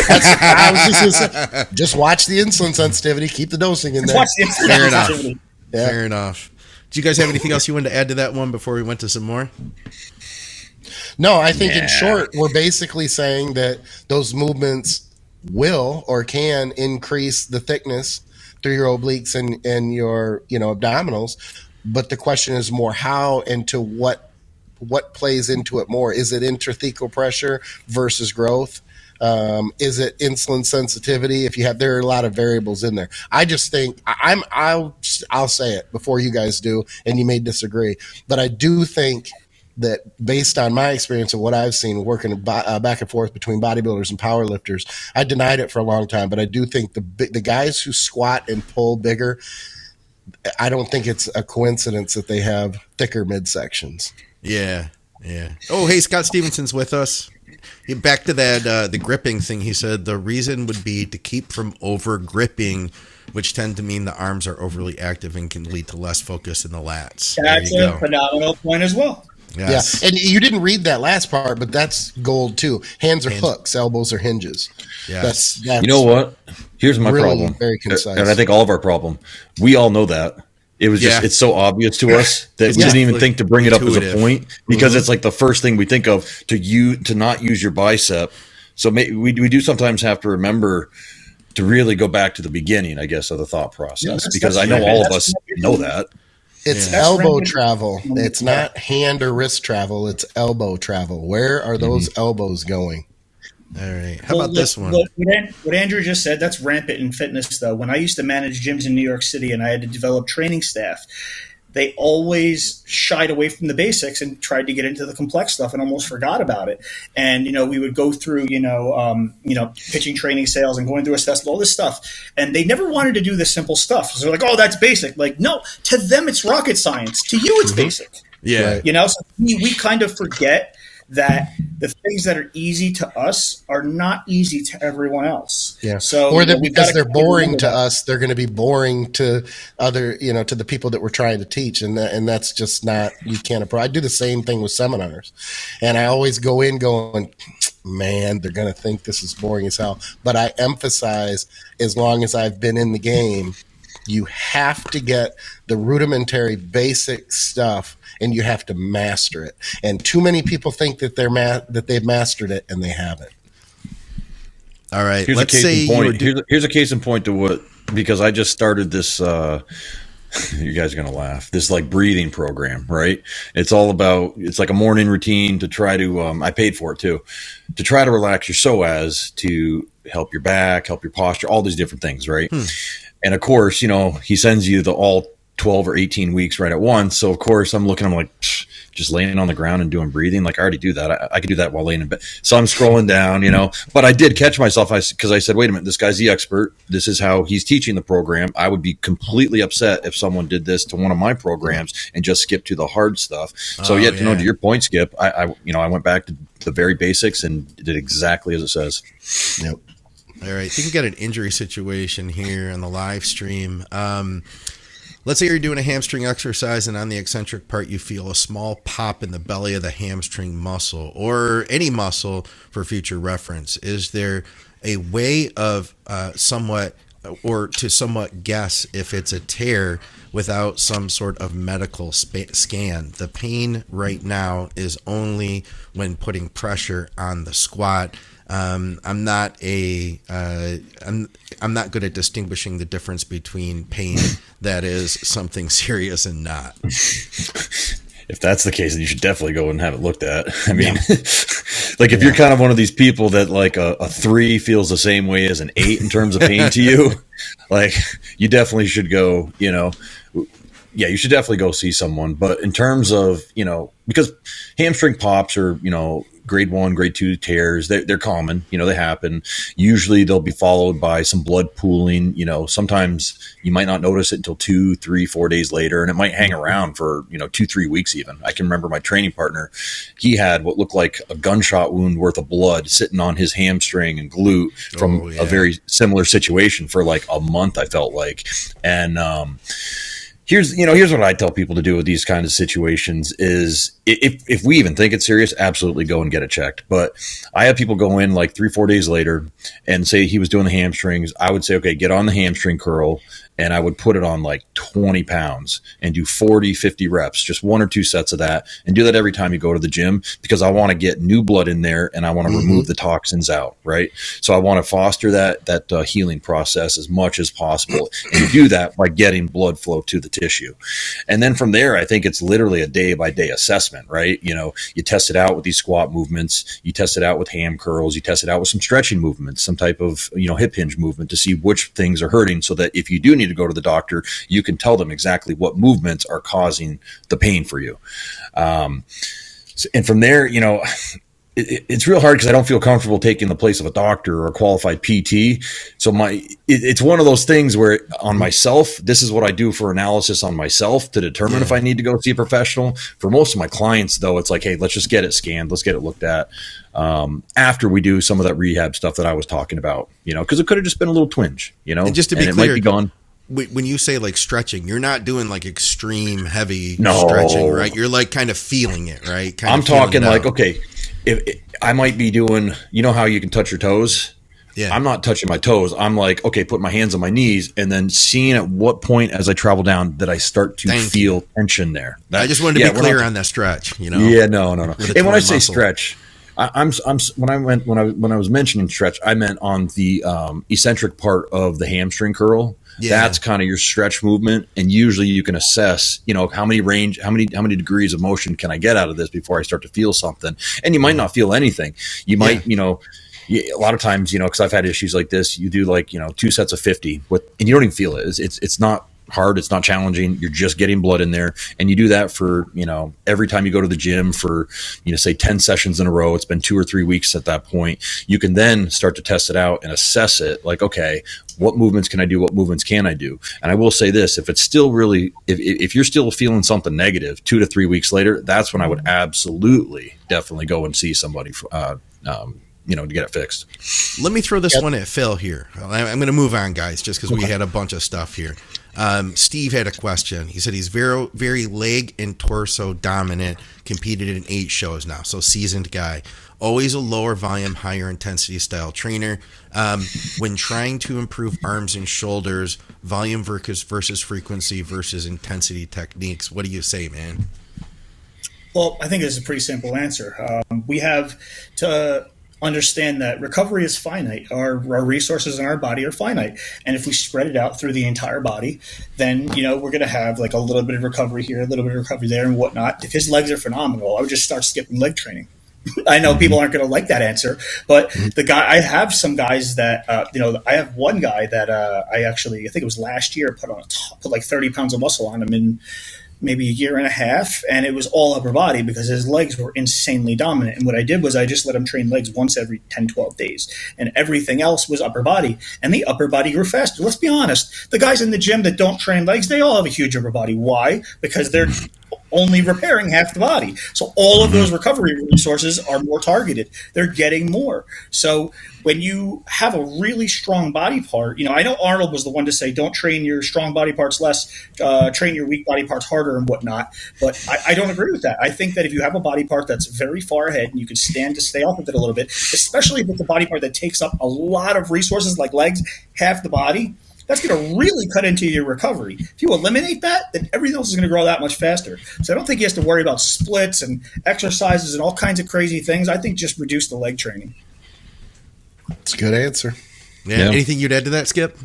I was just going to say, just watch the insulin sensitivity, keep the dosing in there. Watch the insulin sensitivity. Yeah. Fair enough. Do you guys have anything else you wanted to add to that one before we went to some more? No, I think in short, we're basically saying that those movements will or can increase the thickness through your obliques and your abdominals. But the question is more how and to what plays into it more. Is it intrathecal pressure versus growth? Is it insulin sensitivity? There are a lot of variables in there. I just think I'll say it before you guys do, and you may disagree, but I do think that based on my experience of what I've seen working back and forth between bodybuilders and powerlifters, I denied it for a long time, but I do think the guys who squat and pull bigger, I don't think it's a coincidence that they have thicker midsections. Yeah. Oh, hey, Scott Stevenson's with us. Back to that, the gripping thing. He said the reason would be to keep from over gripping, which tend to mean the arms are overly active and can lead to less focus in the lats. That's a phenomenal point as well. Yes. Yeah, and you didn't read that last part, but that's gold too. Hands are hooks, elbows are hinges. Yes. That's You know what? Here's my really problem. very concise. And I think all of our problem. We all know that. It was just, it's so obvious to us that we didn't even think to bring it up as a point, because it's like the first thing we think of to not use your bicep. So we do sometimes have to remember to really go back to the beginning, I guess, of the thought process, because I know all of us know that. It's elbow travel. It's not hand or wrist travel. It's elbow travel. Where are those elbows going? All right. How about this one? What Andrew just said, that's rampant in fitness, though. When I used to manage gyms in New York City and I had to develop training staff, they always shied away from the basics and tried to get into the complex stuff and almost forgot about it. And, we would go through, pitching, training, sales, and going through assessment, all this stuff. And they never wanted to do the simple stuff. So they're like, oh, that's basic. Like, no, to them, it's rocket science. To you, it's basic. Yeah. Right. So we kind of forget that the things that are easy to us are not easy to everyone else. Yeah. So, or that because they're boring to us, they're going to be boring to other, to the people that we're trying to teach. And that's just not, you can't approach. I do the same thing with seminars, and I always go in going, man, they're going to think this is boring as hell. But I emphasize, as long as I've been in the game, you have to get the rudimentary basic stuff, and you have to master it. And too many people think that they've mastered it, and they haven't. All right. Here's Let's a case say in point. Here's a case in point to what, because I just started this. You guys are gonna laugh. This like breathing program, right? It's all about. It's like a morning routine to try to. I paid for it too, to try to relax your psoas, to help your back, help your posture, all these different things, right? And of course, he sends you the all 12 or 18 weeks right at once. So of course I'm like, just laying on the ground and doing breathing. Like I already do that. I could do that while laying in bed. So I'm scrolling down, but I did catch myself. Cause I said, wait a minute, this guy's the expert. This is how he's teaching the program. I would be completely upset if someone did this to one of my programs and just skipped to the hard stuff. So to know, to your point, Skip, I went back to the very basics and did exactly as it says. Yep. All right. I think we got an injury situation here on the live stream. Let's say you're doing a hamstring exercise and on the eccentric part you feel a small pop in the belly of the hamstring muscle, or any muscle for future reference. Is there a way of somewhat guess if it's a tear without some sort of medical scan? The pain right now is only when putting pressure on the squat. I'm not good at distinguishing the difference between pain that is something serious and not. If that's the case, then you should definitely go and have it looked at. I mean, like if you're kind of one of these people that like a 3 feels the same way as an 8 in terms of pain to you, like you definitely should go, you should definitely go see someone. But in terms of, because hamstring pops are, grade 1, grade 2 tears, they're common, they happen. Usually they'll be followed by some blood pooling. Sometimes you might not notice it until 2, 3, 4 days later, and it might hang around for, 2, 3 weeks even. I can remember my training partner, he had what looked like a gunshot wound worth of blood sitting on his hamstring and glute from a very similar situation for like a month, I felt like. And, here's what I tell people to do with these kinds of situations is if we even think it's serious, absolutely go and get it checked. But I have people go in like 3, 4 days later and say he was doing the hamstrings. I would say, okay, get on the hamstring curl. And I would put it on like 20 pounds and do 40, 50 reps, just 1 or 2 sets of that. And do that every time you go to the gym, because I want to get new blood in there and I want to remove the toxins out, right? So I want to foster that healing process as much as possible. And you do that by getting blood flow to the tissue. And then from there, I think it's literally a day-by-day assessment, right? You test it out with these squat movements. You test it out with ham curls. You test it out with some stretching movements, some type of, hip hinge movement to see which things are hurting, so that if you do need to go to the doctor, you can tell them exactly what movements are causing the pain for you. And from there, it's real hard because I don't feel comfortable taking the place of a doctor or a qualified PT. So it's one of those things where on myself, this is what I do for analysis on myself to determine if I need to go see a professional. For most of my clients, though, it's like, hey, let's just get it scanned. Let's get it looked at after we do some of that rehab stuff that I was talking about, because it could have just been a little twinge, And just to be clear, clear, it might be gone. When you say like stretching, you're not doing like extreme heavy stretching, right? You're like kind of feeling it, right? I'm talking like, okay, if I might be doing, how you can touch your toes? Yeah. I'm not touching my toes. I'm like, okay, put my hands on my knees and then seeing at what point as I travel down that I start to feel tension there. I just wanted to be clear on that stretch, Yeah, no. And when I say stretch, I'm when I was mentioning stretch, I meant on the eccentric part of the hamstring curl. Yeah. That's kind of your stretch movement, and usually you can assess, how many degrees of motion can I get out of this before I start to feel something. And you might not feel anything. You might, a lot of times, because I've had issues like this, you do like 2 sets of 50 and you don't even feel it. It's not hard. It's not challenging. You're just getting blood in there. And you do that for, every time you go to the gym for, say 10 sessions in a row. It's been 2 or 3 weeks at that point. You can then start to test it out and assess it like, okay, what movements can I do? What movements can I do? And I will say this, if it's still really, if you're still feeling something negative 2 to 3 weeks later, that's when I would absolutely definitely go and see somebody, to get it fixed. Let me throw this one at Phil here. I'm going to move on, guys, just because we had a bunch of stuff here. Steve had a question. He said he's very, very leg and torso dominant, competed in 8 shows now, so seasoned guy. Always a lower volume, higher intensity style trainer. When trying to improve arms and shoulders, volume versus frequency versus intensity techniques, what do you say, man? Well, I think it's a pretty simple answer. We have to understand that recovery is finite. Our resources in our body are finite. And if we spread it out through the entire body, then, we're going to have like a little bit of recovery here, a little bit of recovery there and whatnot. If his legs are phenomenal, I would just start skipping leg training. I know people aren't going to like that answer, but I have some guys that, I have one guy that I think it was last year, put like 30 pounds of muscle on him in maybe a year and a half, and it was all upper body because his legs were insanely dominant. And what I did was I just let him train legs once every 10, 12 days, and everything else was upper body. And the upper body grew faster. Let's be honest. The guys in the gym that don't train legs, they all have a huge upper body. Why? Because they're only repairing half the body. So all of those recovery resources are more targeted. They're getting more. So when you have a really strong body part, I know Arnold was the one to say, don't train your strong body parts less, train your weak body parts harder and whatnot. But I don't agree with that. I think that if you have a body part that's very far ahead and you can stand to stay off of it a little bit, especially if it's a body part that takes up a lot of resources like legs, half the body, that's going to really cut into your recovery. If you eliminate that, then everything else is going to grow that much faster. So I don't think he has to worry about splits and exercises and all kinds of crazy things. I think just reduce the leg training. That's a good answer. Yeah. Anything you'd add to that, Skip?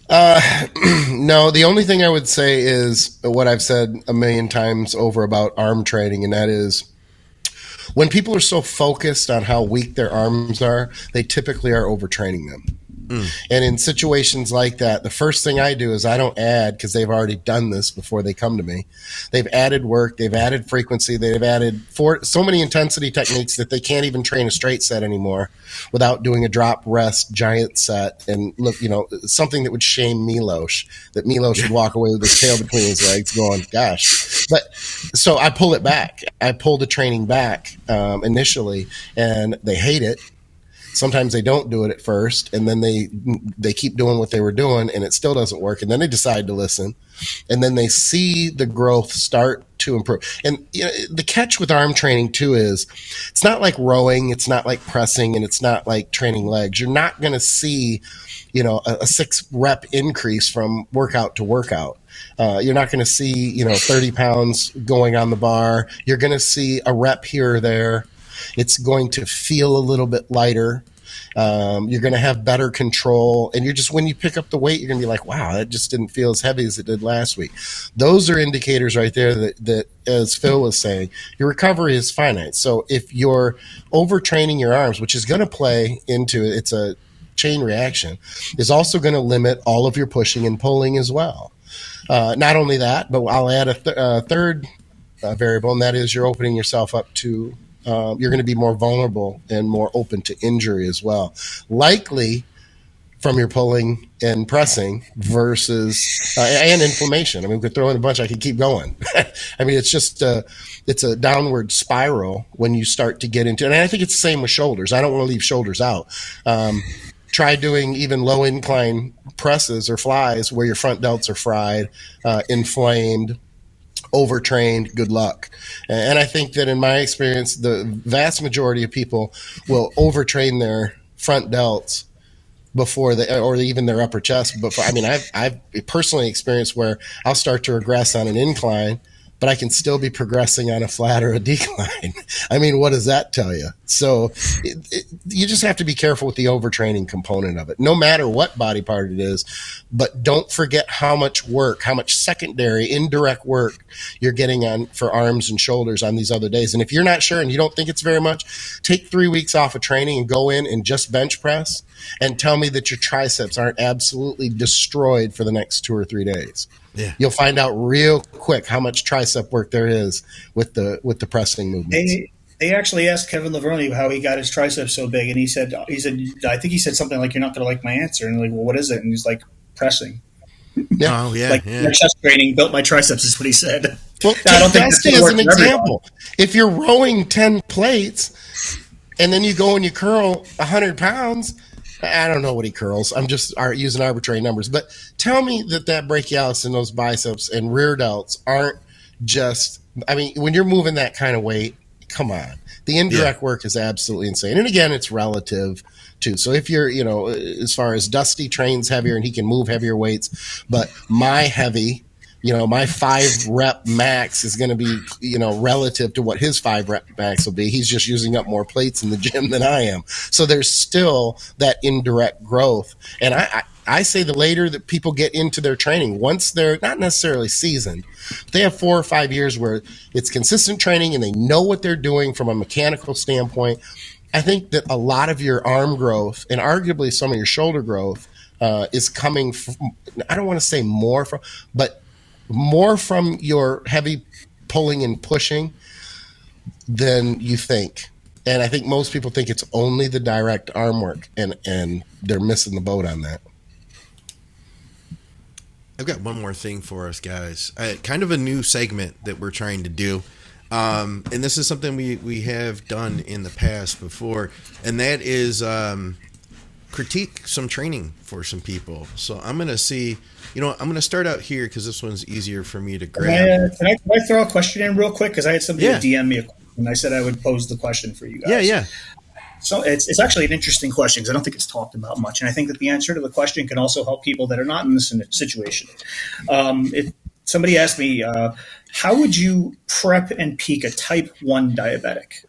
No, the only thing I would say is what I've said a million times over about arm training, and that is when people are so focused on how weak their arms are, they typically are overtraining them. And in situations like that, the first thing I do is I don't add, because they've already done this before they come to me. They've added work, they've added frequency, they've added so many intensity techniques that they can't even train a straight set anymore without doing a drop, rest, giant set. And look, something that would shame Milos, that Milos should walk away with his tail between his legs going, gosh. But so I pull it back. I pull the training back initially, and they hate it. Sometimes they don't do it at first, and then they keep doing what they were doing, and it still doesn't work. And then they decide to listen, and then they see the growth start to improve. And the catch with arm training too is it's not like rowing, it's not like pressing, and it's not like training legs. You're not going to see, a 6 rep increase from workout to workout. You're not going to see, 30 pounds going on the bar. You're going to see a rep here or there. It's going to feel a little bit lighter. You're going to have better control. And when you pick up the weight, you're going to be like, wow, that just didn't feel as heavy as it did last week. Those are indicators right there that, as Phil was saying, your recovery is finite. So if you're overtraining your arms, which is going to play into it, it's a chain reaction, is also going to limit all of your pushing and pulling as well. Not only that, but I'll add a third variable, and that is you're opening yourself up to you're going to be more vulnerable and more open to injury as well. Likely from your pulling and pressing versus and inflammation. I mean, we could throw in a bunch. I could keep going. I mean, it's just it's a downward spiral when you start to get into it. And I think it's the same with shoulders. I don't want to leave shoulders out. Try doing even low incline presses or flies where your front delts are fried, inflamed, overtrained. Good luck. And I think that in my experience, the vast majority of people will overtrain their front delts before or even their upper chest. Before, I mean, I've personally experienced where I'll start to regress on an incline, but I can still be progressing on a flat or a decline. I mean, what does that tell you? So you just have to be careful with the overtraining component of it, no matter what body part it is. But don't forget how much work, how much secondary, indirect work you're getting on for arms and shoulders on these other days. And if you're not sure and you don't think it's very much, take 3 weeks off of training and go in and just bench press and tell me that your triceps aren't absolutely destroyed for the next 2 or 3 days. Yeah. You'll find out real quick how much tricep work there is with the pressing movements. They actually asked Kevin Lavergne how he got his triceps so big, and he said I think he said something like, "You're not going to like my answer," and like, well, what is it? And he's like, pressing. Yeah. Oh yeah. Like yeah. chest training built my triceps is what he said. Well, I don't think that's as an example. If you're rowing 10 plates and then you go and you curl 100 pounds. I don't know what he curls. I'm just using arbitrary numbers. But tell me that brachialis and those biceps and rear delts aren't just – I mean, when you're moving that kind of weight, come on. The indirect work is absolutely insane. And, again, it's relative too. So if you're, as far as Dusty trains heavier and he can move heavier weights, but my heavy – my 5 rep max is going to be, relative to what his 5 rep max will be. He's just using up more plates in the gym than I am. So there's still that indirect growth. And I say the later that people get into their training, once they're not necessarily seasoned, but they have 4 or 5 years where it's consistent training and they know what they're doing from a mechanical standpoint. I think that a lot of your arm growth and arguably some of your shoulder growth is coming from, I don't want to say more from, but more from your heavy pulling and pushing than you think. And I think most people think it's only the direct arm work, and they're missing the boat on that. I've got one more thing for us, guys. Kind of a new segment that we're trying to do. And this is something we have done in the past before, and that is critique some training for some people. So I'm going to see, I'm going to start out here because this one's easier for me to grab. Can I throw a question in real quick? Because I had somebody DM me a question, and I said I would pose the question for you guys. Yeah. So it's actually an interesting question because I don't think it's talked about much. And I think that the answer to the question can also help people that are not in this situation. If somebody asked me, how would you prep and peak a type 1 diabetic?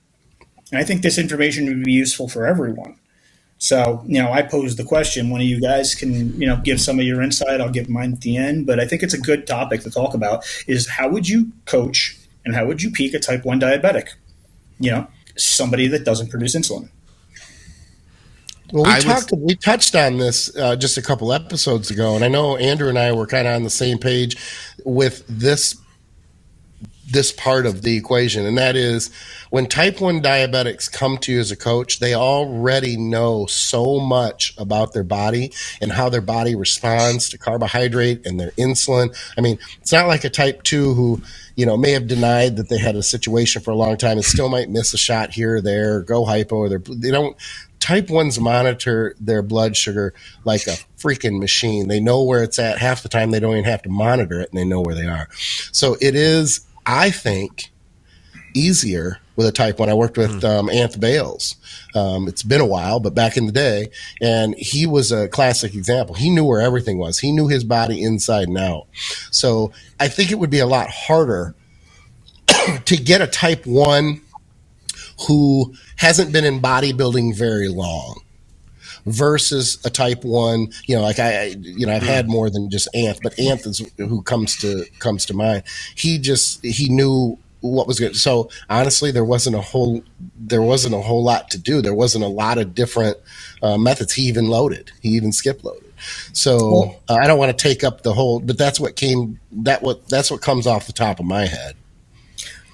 And I think this information would be useful for everyone. So, I posed the question. One of you guys can, give some of your insight. I'll give mine at the end. But I think it's a good topic to talk about is how would you coach and how would you peak a type 1 diabetic? Somebody that doesn't produce insulin. Well, we touched on this just a couple episodes ago, and I know Andrew and I were kind of on the same page with this part of the equation, and that is when type 1 diabetics come to you as a coach, they already know so much about their body and how their body responds to carbohydrate and their insulin. I mean, it's not like a type 2 who, may have denied that they had a situation for a long time and still might miss a shot here or there, or go hypo, or they don't. Type 1s monitor their blood sugar like a freaking machine. They know where it's at. Half the time they don't even have to monitor it, and they know where they are. So it is, I think, easier with a type 1. I worked with Anth Bales. It's been a while, but back in the day, and he was a classic example. He knew where everything was. He knew his body inside and out. So I think it would be a lot harder to get a type 1 who hasn't been in bodybuilding very long versus a type 1, like I've had more than just Anth, but Anth is who comes to mind. He knew what was good. So honestly, there wasn't a whole lot to do. There wasn't a lot of different methods. He even skip loaded. So I don't want to take up the whole, but that's what comes off the top of my head.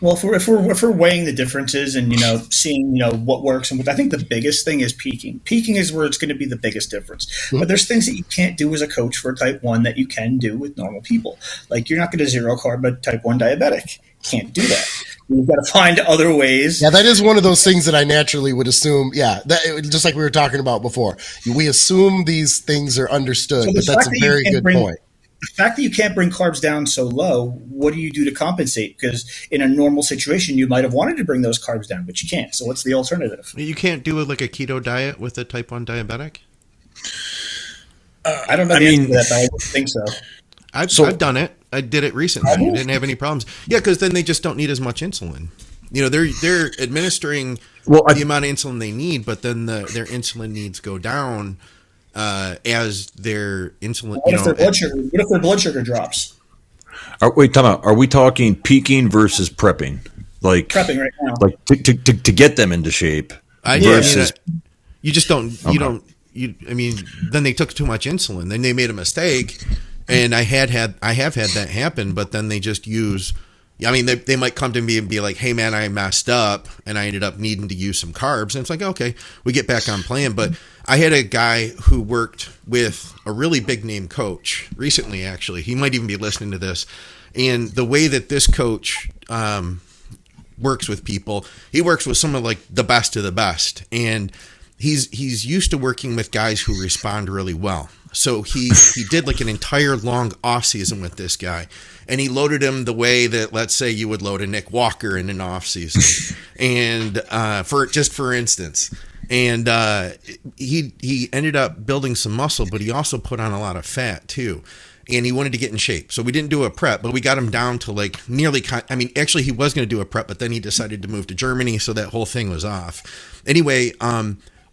Well, if we're weighing the differences and seeing what works and what, I think the biggest thing is peaking. Peaking is where it's going to be the biggest difference. Mm-hmm. But there's things that you can't do as a coach for type 1 that you can do with normal people. Like you're not going to zero carb a type 1 diabetic. Can't do that. You've got to find other ways. Yeah, that is one of those things that I naturally would assume. Yeah, just like we were talking about before, we assume these things are understood, but that's a very good point. The fact that you can't bring carbs down so low, what do you do to compensate? Because in a normal situation, you might have wanted to bring those carbs down, but you can't. So what's the alternative? You can't do like a keto diet with a type 1 diabetic? I don't know the answer to that, but I don't think so. I've done it. I did it recently. I didn't have any problems. Yeah, because then they just don't need as much insulin. They're administering the amount of insulin they need, but then their insulin needs go down as their insulin. What if their blood sugar drops? Wait, time out. Are we talking peaking versus prepping? Like prepping right now, like to get them into shape. You just don't. Okay. Then they took too much insulin. Then they made a mistake. And I have had that happen, but then they just use, they might come to me and be like, hey man, I messed up and I ended up needing to use some carbs. And it's like, okay, we get back on plan. But I had a guy who worked with a really big name coach recently, actually. He might even be listening to this. And the way that this coach works with people, he works with some of like the best of the best. And he's used to working with guys who respond really well. So he did like an entire long off season with this guy, and he loaded him the way that, let's say, you would load a Nick Walker in an off season, and for instance, and he ended up building some muscle, but he also put on a lot of fat too, and he wanted to get in shape. So we didn't do a prep, but we got him down to like actually he was going to do a prep, but then he decided to move to Germany, so that whole thing was off. Anyway,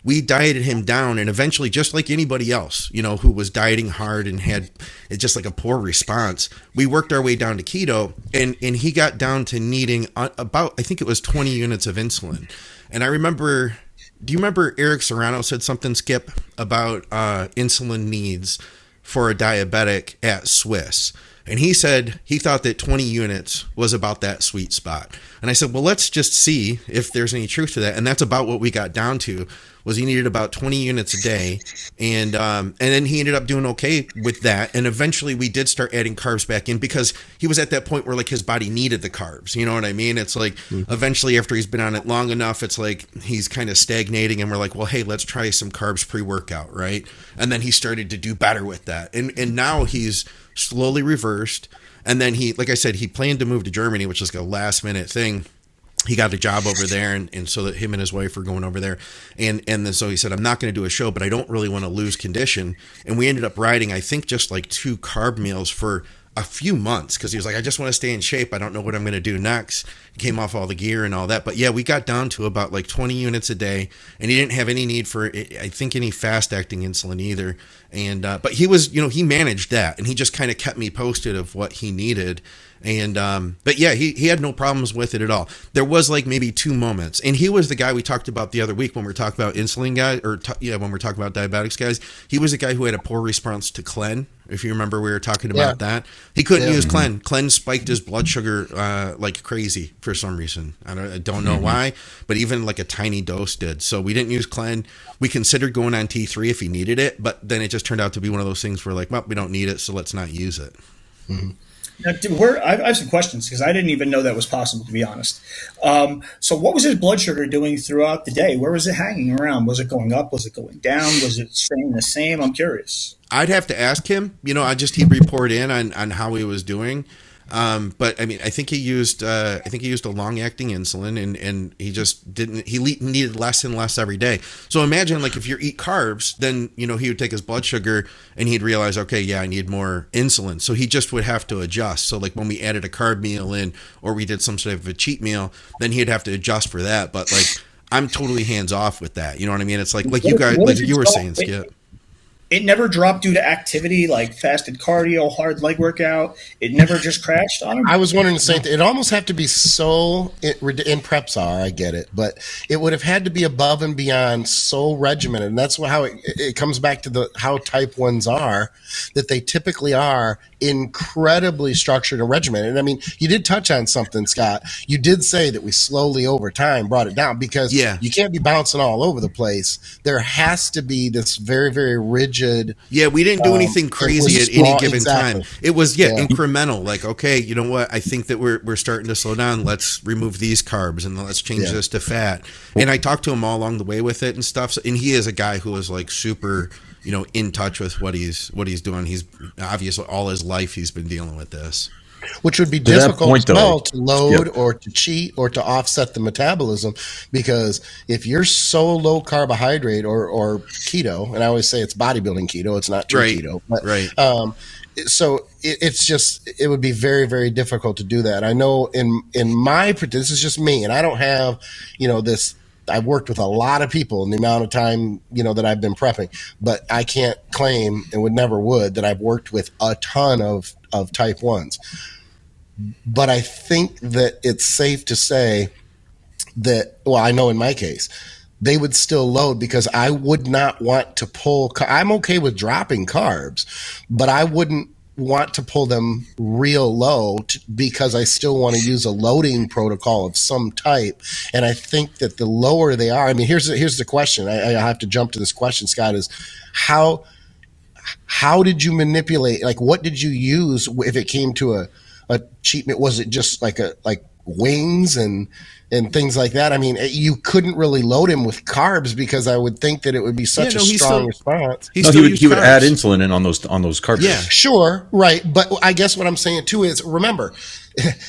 we dieted him down, and eventually, just like anybody else, who was dieting hard and had just like a poor response, we worked our way down to keto, and he got down to needing about, I think it was 20 units of insulin. And I remember, do you remember Eric Serrano said something, Skip, about insulin needs for a diabetic at Swiss? And he said he thought that 20 units was about that sweet spot. And I said, well, let's just see if there's any truth to that. And that's about what we got down to, was he needed about 20 units a day. And then he ended up doing okay with that. And eventually we did start adding carbs back in, because he was at that point where like his body needed the carbs. You know what I mean? It's like eventually, after he's been on it long enough, it's like he's kind of stagnating, and we're like, well, hey, let's try some carbs pre-workout, right? And then he started to do better with that. And now he's slowly reversed. And then he, like I said, he planned to move to Germany, which is like a last minute thing. He got a job over there, and so that him and his wife were going over there. And then so he said, I'm not going to do a show, but I don't really want to lose condition. And we ended up riding, I think, just like 2 carb meals for a few months, because he was like, I just want to stay in shape. I don't know what I'm going to do next. He came off all the gear and all that. But yeah, we got down to about like 20 units a day, and he didn't have any need for, I think, any fast acting insulin either. And, but he was, he managed that, and he just kind of kept me posted of what he needed. And, but yeah, he had no problems with it at all. There was like maybe 2 moments, and he was the guy we talked about the other week when we were talking about insulin guys, when we're talking about diabetics guys. He was a guy who had a poor response to Clen. If you remember, we were talking about that. He couldn't use Clen. Clen spiked his blood sugar like crazy for some reason. I don't know why, but even like a tiny dose did. So we didn't use Clen. We considered going on T3 if he needed it, but then it just turned out to be one of those things where like, well, we don't need it, so let's not use it. Mm-hmm. Now, I have some questions, because I didn't even know that was possible, to be honest. So what was his blood sugar doing throughout the day? Where was it hanging around? Was it going up? Was it going down? Was it staying the same? I'm curious. I'd have to ask him. He'd report in on how he was doing. But I mean, I think he used a long acting insulin, and he just didn't. He needed less and less every day. So imagine, like, if you eat carbs, then he would take his blood sugar and he'd realize, okay, yeah, I need more insulin. So he just would have to adjust. So like when we added a carb meal in, or we did some sort of a cheat meal, then he'd have to adjust for that. But like, I'm totally hands off with that. You know what I mean? It's like you guys, like you were saying, Skip. It never dropped due to activity like fasted cardio, hard leg workout. It never just crashed on him. I was wondering the same thing. It almost have to be so in preps are, I get it, but it would have had to be above and beyond so regimented. And that's how it comes back to how type 1s are, that they typically are incredibly structured and regimented. And I mean, you did touch on something, Scott. You did say that we slowly over time brought it down because you can't be bouncing all over the place. There has to be this very, very rigid. Yeah, we didn't do anything crazy at any given time. It was incremental. Like, okay, you know what? I think that we're starting to slow down. Let's remove these carbs and let's change this to fat. And I talked to him all along the way with it and stuff. So, and he is a guy who is like super, in touch with what he's doing. He's obviously all his life he's been dealing with this. Which would be difficult as well to load or to cheat or to offset the metabolism, because if you're so low carbohydrate or keto, and I always say it's bodybuilding keto, it's not true keto, but, so it would be very, very difficult to do that. I know in my, this is just me, and I don't have, this. I've worked with a lot of people in the amount of time, that I've been prepping, but I can't claim and would that I've worked with a ton of type 1s. But I think that it's safe to say that, well, I know in my case, they would still load because I would not want to pull. I'm okay with dropping carbs, but I wouldn't want to pull them real low because I still want to use a loading protocol of some type. And I think that the lower they are, I mean, here's the question. I have to jump to this question, Scott, is how did you manipulate? Like, what did you use if it came to a cheat meal? Was it just like wings and things like that? I mean, you couldn't really load him with carbs because I would think that it would be such a strong response. He would add insulin in on those carbs. Yeah, sure, right. But I guess what I'm saying too is, remember,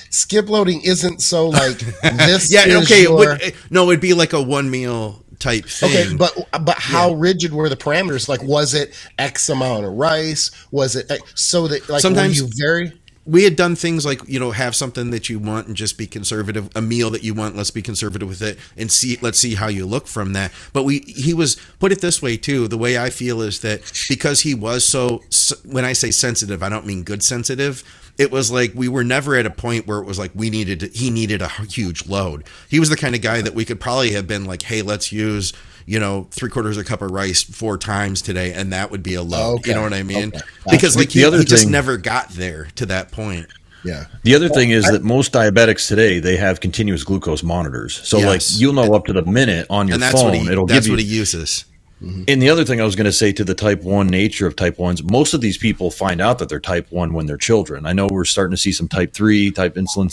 skip loading isn't so like this. It'd be like a one meal type thing. Okay, but how rigid were the parameters? Like, was it X amount of rice? Was it so that like sometimes were you very? We had done things like, have something that you want and just be conservative, a meal that you want, let's be conservative with it and let's see how you look from that. But he was, put it this way too, the way I feel is that because he was so, when I say sensitive, I don't mean good sensitive. It was like we were never at a point where it was like he needed a huge load. He was the kind of guy that we could probably have been like, hey, let's use 3/4 of a cup of rice 4 times today, and that would be a load. Okay. You know what I mean? Okay. Because like he just never got there to that point. Yeah. The other thing is that most diabetics today, they have continuous glucose monitors. So like you'll know up to the minute on your phone, that's what he uses. Mm-hmm. And the other thing I was going to say to the type 1 nature of type 1s, most of these people find out that they're type 1 when they're children. I know we're starting to see some type 3 type insulin,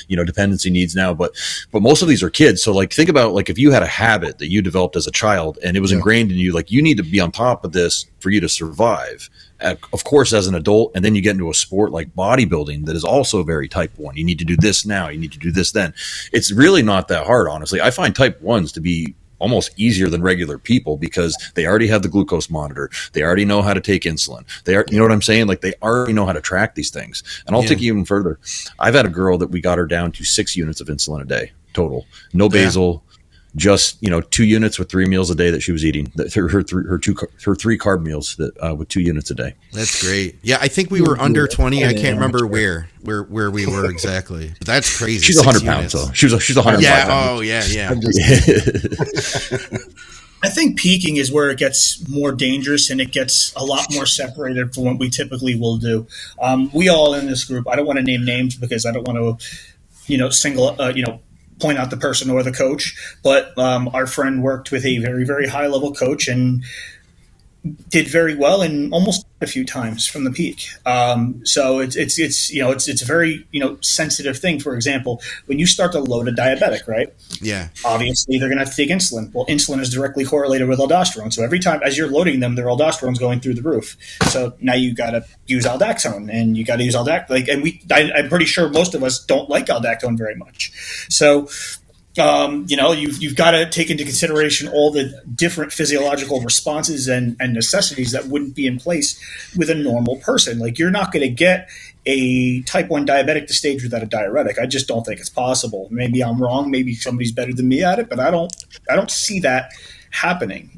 dependency needs now, but most of these are kids. So like, think about like if you had a habit that you developed as a child and it was ingrained in you, like you need to be on top of this for you to survive. Of course, as an adult, and then you get into a sport like bodybuilding that is also very type 1. You need to do this now. You need to do this then. It's really not that hard, honestly. I find type 1s to be almost easier than regular people because they already have the glucose monitor. They already know how to take insulin. You know what I'm saying? Like they already know how to track these things. And I'll take you even further. I've had a girl that we got her down to 6 units of insulin a day total. No basal, just 2 units with 3 meals a day that she was eating. Her 3 carb meals with 2 units a day. That's great. Yeah, I think we were under 20. I can't remember where we were exactly. But that's crazy. She's 100 pounds though. She's 105 pounds. Oh yeah. I think peaking is where it gets more dangerous and it gets a lot more separated from what we typically will do. We all in this group, I don't want to name names because I don't want to, single, point out the person or the coach, but our friend worked with a very, very high level coach and did very well and almost a few times from the peak. So it's a very, sensitive thing. For example, when you start to load a diabetic, right? Yeah. Obviously they're going to have to take insulin. Well, insulin is directly correlated with aldosterone. So every time as you're loading them, their aldosterone's going through the roof. So now you got to use aldactone and you got to use aldactone. I'm pretty sure most of us don't like aldactone very much. So, you've got to take into consideration all the different physiological responses and necessities that wouldn't be in place with a normal person. Like you're not going to get a type 1 diabetic to stage without a diuretic. I just don't think it's possible. Maybe I'm wrong. Maybe somebody's better than me at it, but I don't see that happening,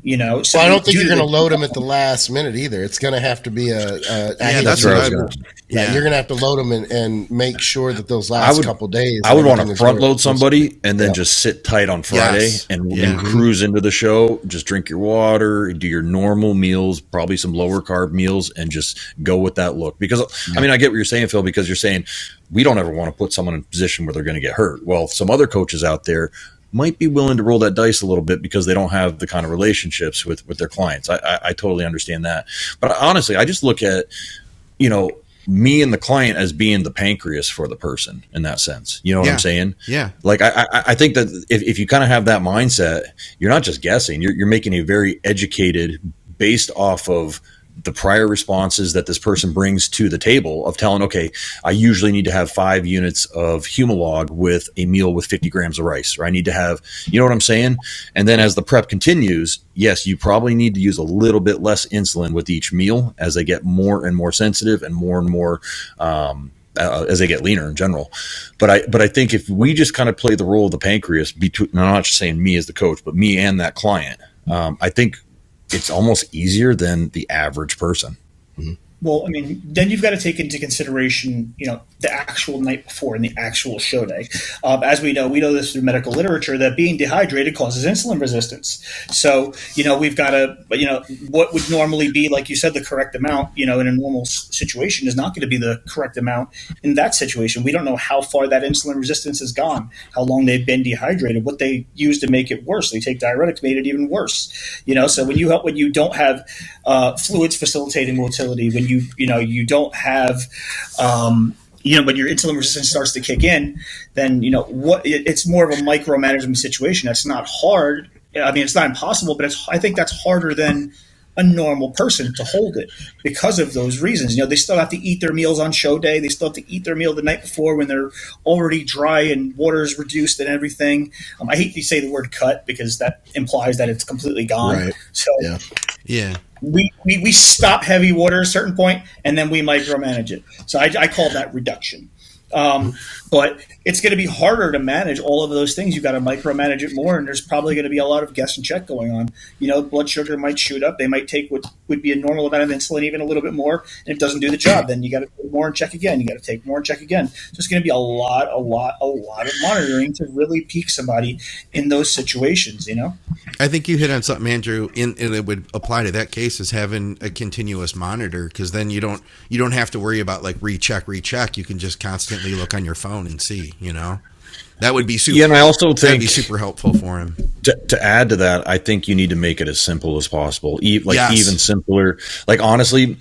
So Well, I don't think you're going to load them at the last minute either. It's going to have to be that's what I would. Yeah, you're going to have to load them and make sure that those last couple days. I would want to front load somebody and then just sit tight on Friday and cruise into the show. Just drink your water, do your normal meals, probably some lower carb meals, and just go with that look. Because I mean, I get what you're saying, Phil, because you're saying we don't ever want to put someone in a position where they're going to get hurt. Well, some other coaches out there might be willing to roll that dice a little bit because they don't have the kind of relationships with their clients. I totally understand that. But honestly, I just look at, me and the client as being the pancreas for the person in that sense. You know what I'm saying? Yeah. Like, I think that if you kind of have that mindset, you're not just guessing, you're making a very educated based off of the prior responses that this person brings to the table of telling, okay, I usually need to have 5 units of Humalog with a meal with 50 grams of rice, or I need to have, you know what I'm saying? And then as the prep continues, yes, you probably need to use a little bit less insulin with each meal as they get more and more sensitive and more as they get leaner in general. But I think if we just kind of play the role of the pancreas between, I'm not just saying me as the coach, but me and that client, I think it's almost easier than the average person. Mm-hmm. Well, I mean, then you've got to take into consideration, the actual night before and the actual show day. As we know this through medical literature, that being dehydrated causes insulin resistance. So, we've got to, what would normally be, like you said, the correct amount, in a normal situation is not going to be the correct amount in that situation. We don't know how far that insulin resistance has gone, how long they've been dehydrated, what they use to make it worse. They take diuretics, made it even worse. So when you don't have fluids facilitating motility, when you don't have, when your insulin resistance starts to kick in, then, it's more of a micromanagement situation. That's not hard. I mean, it's not impossible, but I think that's harder than a normal person to hold it because of those reasons. They still have to eat their meals on show day. They still have to eat their meal the night before when they're already dry and water is reduced and everything. I hate to say the word cut because that implies that it's completely gone. Right. So yeah. We stop heavy water at a certain point and then we micromanage it. So I call that reduction. But it's going to be harder to manage all of those things. You've got to micromanage it more, and there's probably going to be a lot of guess and check going on. Blood sugar might shoot up. They might take what would be a normal amount of insulin, even a little bit more, and it doesn't do the job. Then you got to take more and check again. You got to take more and check again. So it's going to be a lot of monitoring to really peak somebody in those situations. I think you hit on something, Andrew, and it would apply to that case is having a continuous monitor, because then you don't have to worry about like recheck. You can just constantly look on your phone and see. That would be super. Yeah, and I also think that'd be super helpful for him. To add to that, I think you need to make it as simple as possible. Even simpler. Like, honestly,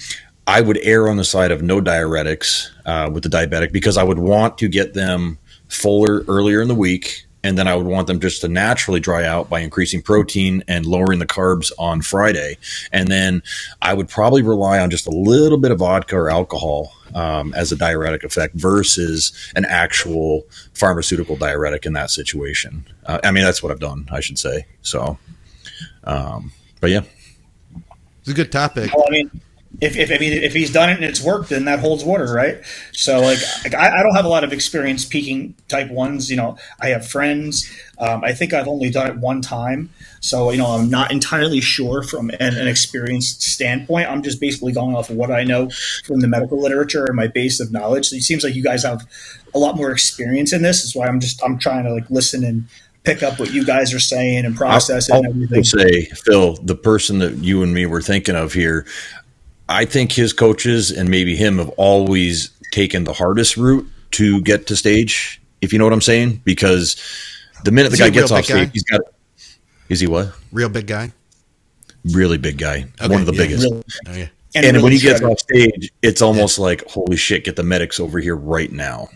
I would err on the side of no diuretics with the diabetic, because I would want to get them fuller earlier in the week. And then I would want them just to naturally dry out by increasing protein and lowering the carbs on Friday. And then I would probably rely on just a little bit of vodka or alcohol as a diuretic effect versus an actual pharmaceutical diuretic in that situation. I mean, that's what I've done, I should say. So, but yeah. It's a good topic. Well, I mean, if he's done it and it's worked, then that holds water, right? So like I don't have a lot of experience peaking type 1s. I have friends. I think I've only done it one time. So, I'm not entirely sure from an experienced standpoint. I'm just basically going off of what I know from the medical literature and my base of knowledge. So it seems like you guys have a lot more experience in this. That's why I'm trying to like listen and pick up what you guys are saying and process it and everything. I'll say, Phil, the person that you and me were thinking of here, I think his coaches and maybe him have always taken the hardest route to get to stage, if you know what I'm saying, because the minute the guy gets off stage, he's got – is he what? Real big guy? Really big guy. Okay, one of the biggest. Really. Oh, yeah. And really when he gets off stage, it's almost like, holy shit, get the medics over here right now.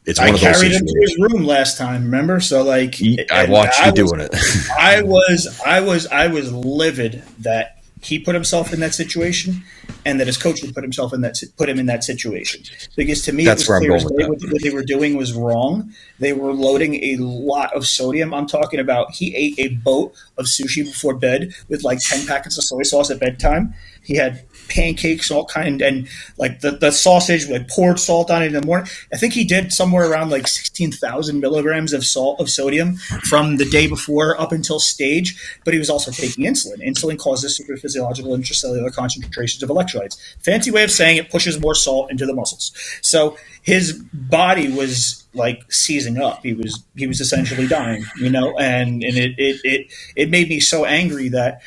It's one of those carried him situations. to his room last time, remember? So like I watched you doing it. I was livid that he put himself in that situation, and that his coach would put him in that situation. Because to me, That's it was where I'm clear going with that. what they were doing was wrong. They were loading a lot of sodium. I'm talking about he ate a boat of sushi before bed with like 10 packets of soy sauce at bedtime. He had pancakes, all kind, and like the sausage, like poured salt on it in the morning. I think he did somewhere around like 16,000 milligrams of sodium from the day before up until stage. But he was also taking insulin. Insulin causes super physiological intracellular concentrations of electrolytes. Fancy way of saying it pushes more salt into the muscles. So his body was like seizing up. He was essentially dying, and it made me so angry that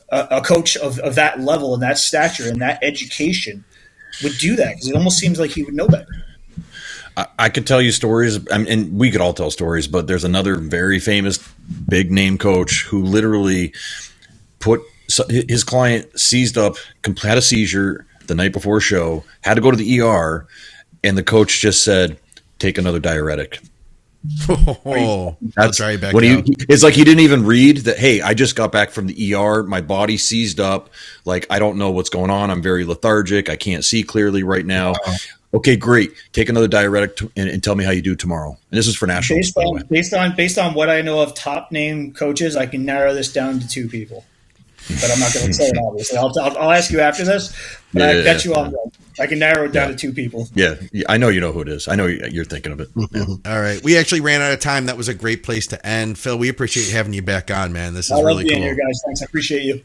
a coach of that level and that stature and that education would do that, because it almost seems like he would know better. I could tell you stories, and we could all tell stories, but there's another very famous big name coach who literally put his client seized up, had a seizure the night before a show, had to go to the ER, and the coach just said, "Take another diuretic." That's right. Back it's like he didn't even read that. Hey, I just got back from the ER. My body seized up. Like, I don't know what's going on. I'm very lethargic. I can't see clearly right now. Okay, great. Take another diuretic and tell me how you do tomorrow. And this is for nationals. Based on what I know of top name coaches, I can narrow this down to 2 people. But I'm not going to say it, obviously. I'll ask you after this, but I bet you on that. I can narrow it down to 2 people. Yeah, I know you know who it is. I know you're thinking of it. Yeah. All right. We actually ran out of time. That was a great place to end. Phil, we appreciate having you back on, man. This is really cool. I love being here, guys. Thanks. I appreciate you.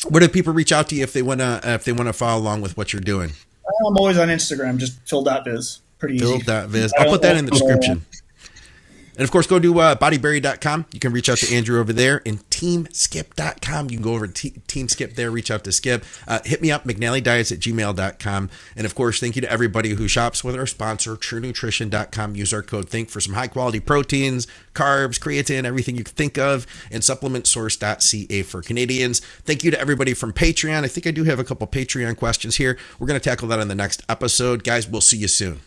Where do people reach out to you if they want to follow along with what you're doing? I'm always on Instagram, just Phil.Viz. Pretty easy. Phil.Viz. I'll put that in the description. And of course, go to bodyberry.com. You can reach out to Andrew over there, and teamskip.com. You can go over to Team Skip there, reach out to Skip. Hit me up, mcnallydiets@gmail.com. And of course, thank you to everybody who shops with our sponsor, truenutrition.com. Use our code THINK for some high quality proteins, carbs, creatine, everything you can think of, and supplementsource.ca for Canadians. Thank you to everybody from Patreon. I think I do have a couple Patreon questions here. We're going to tackle that on the next episode. Guys, we'll see you soon.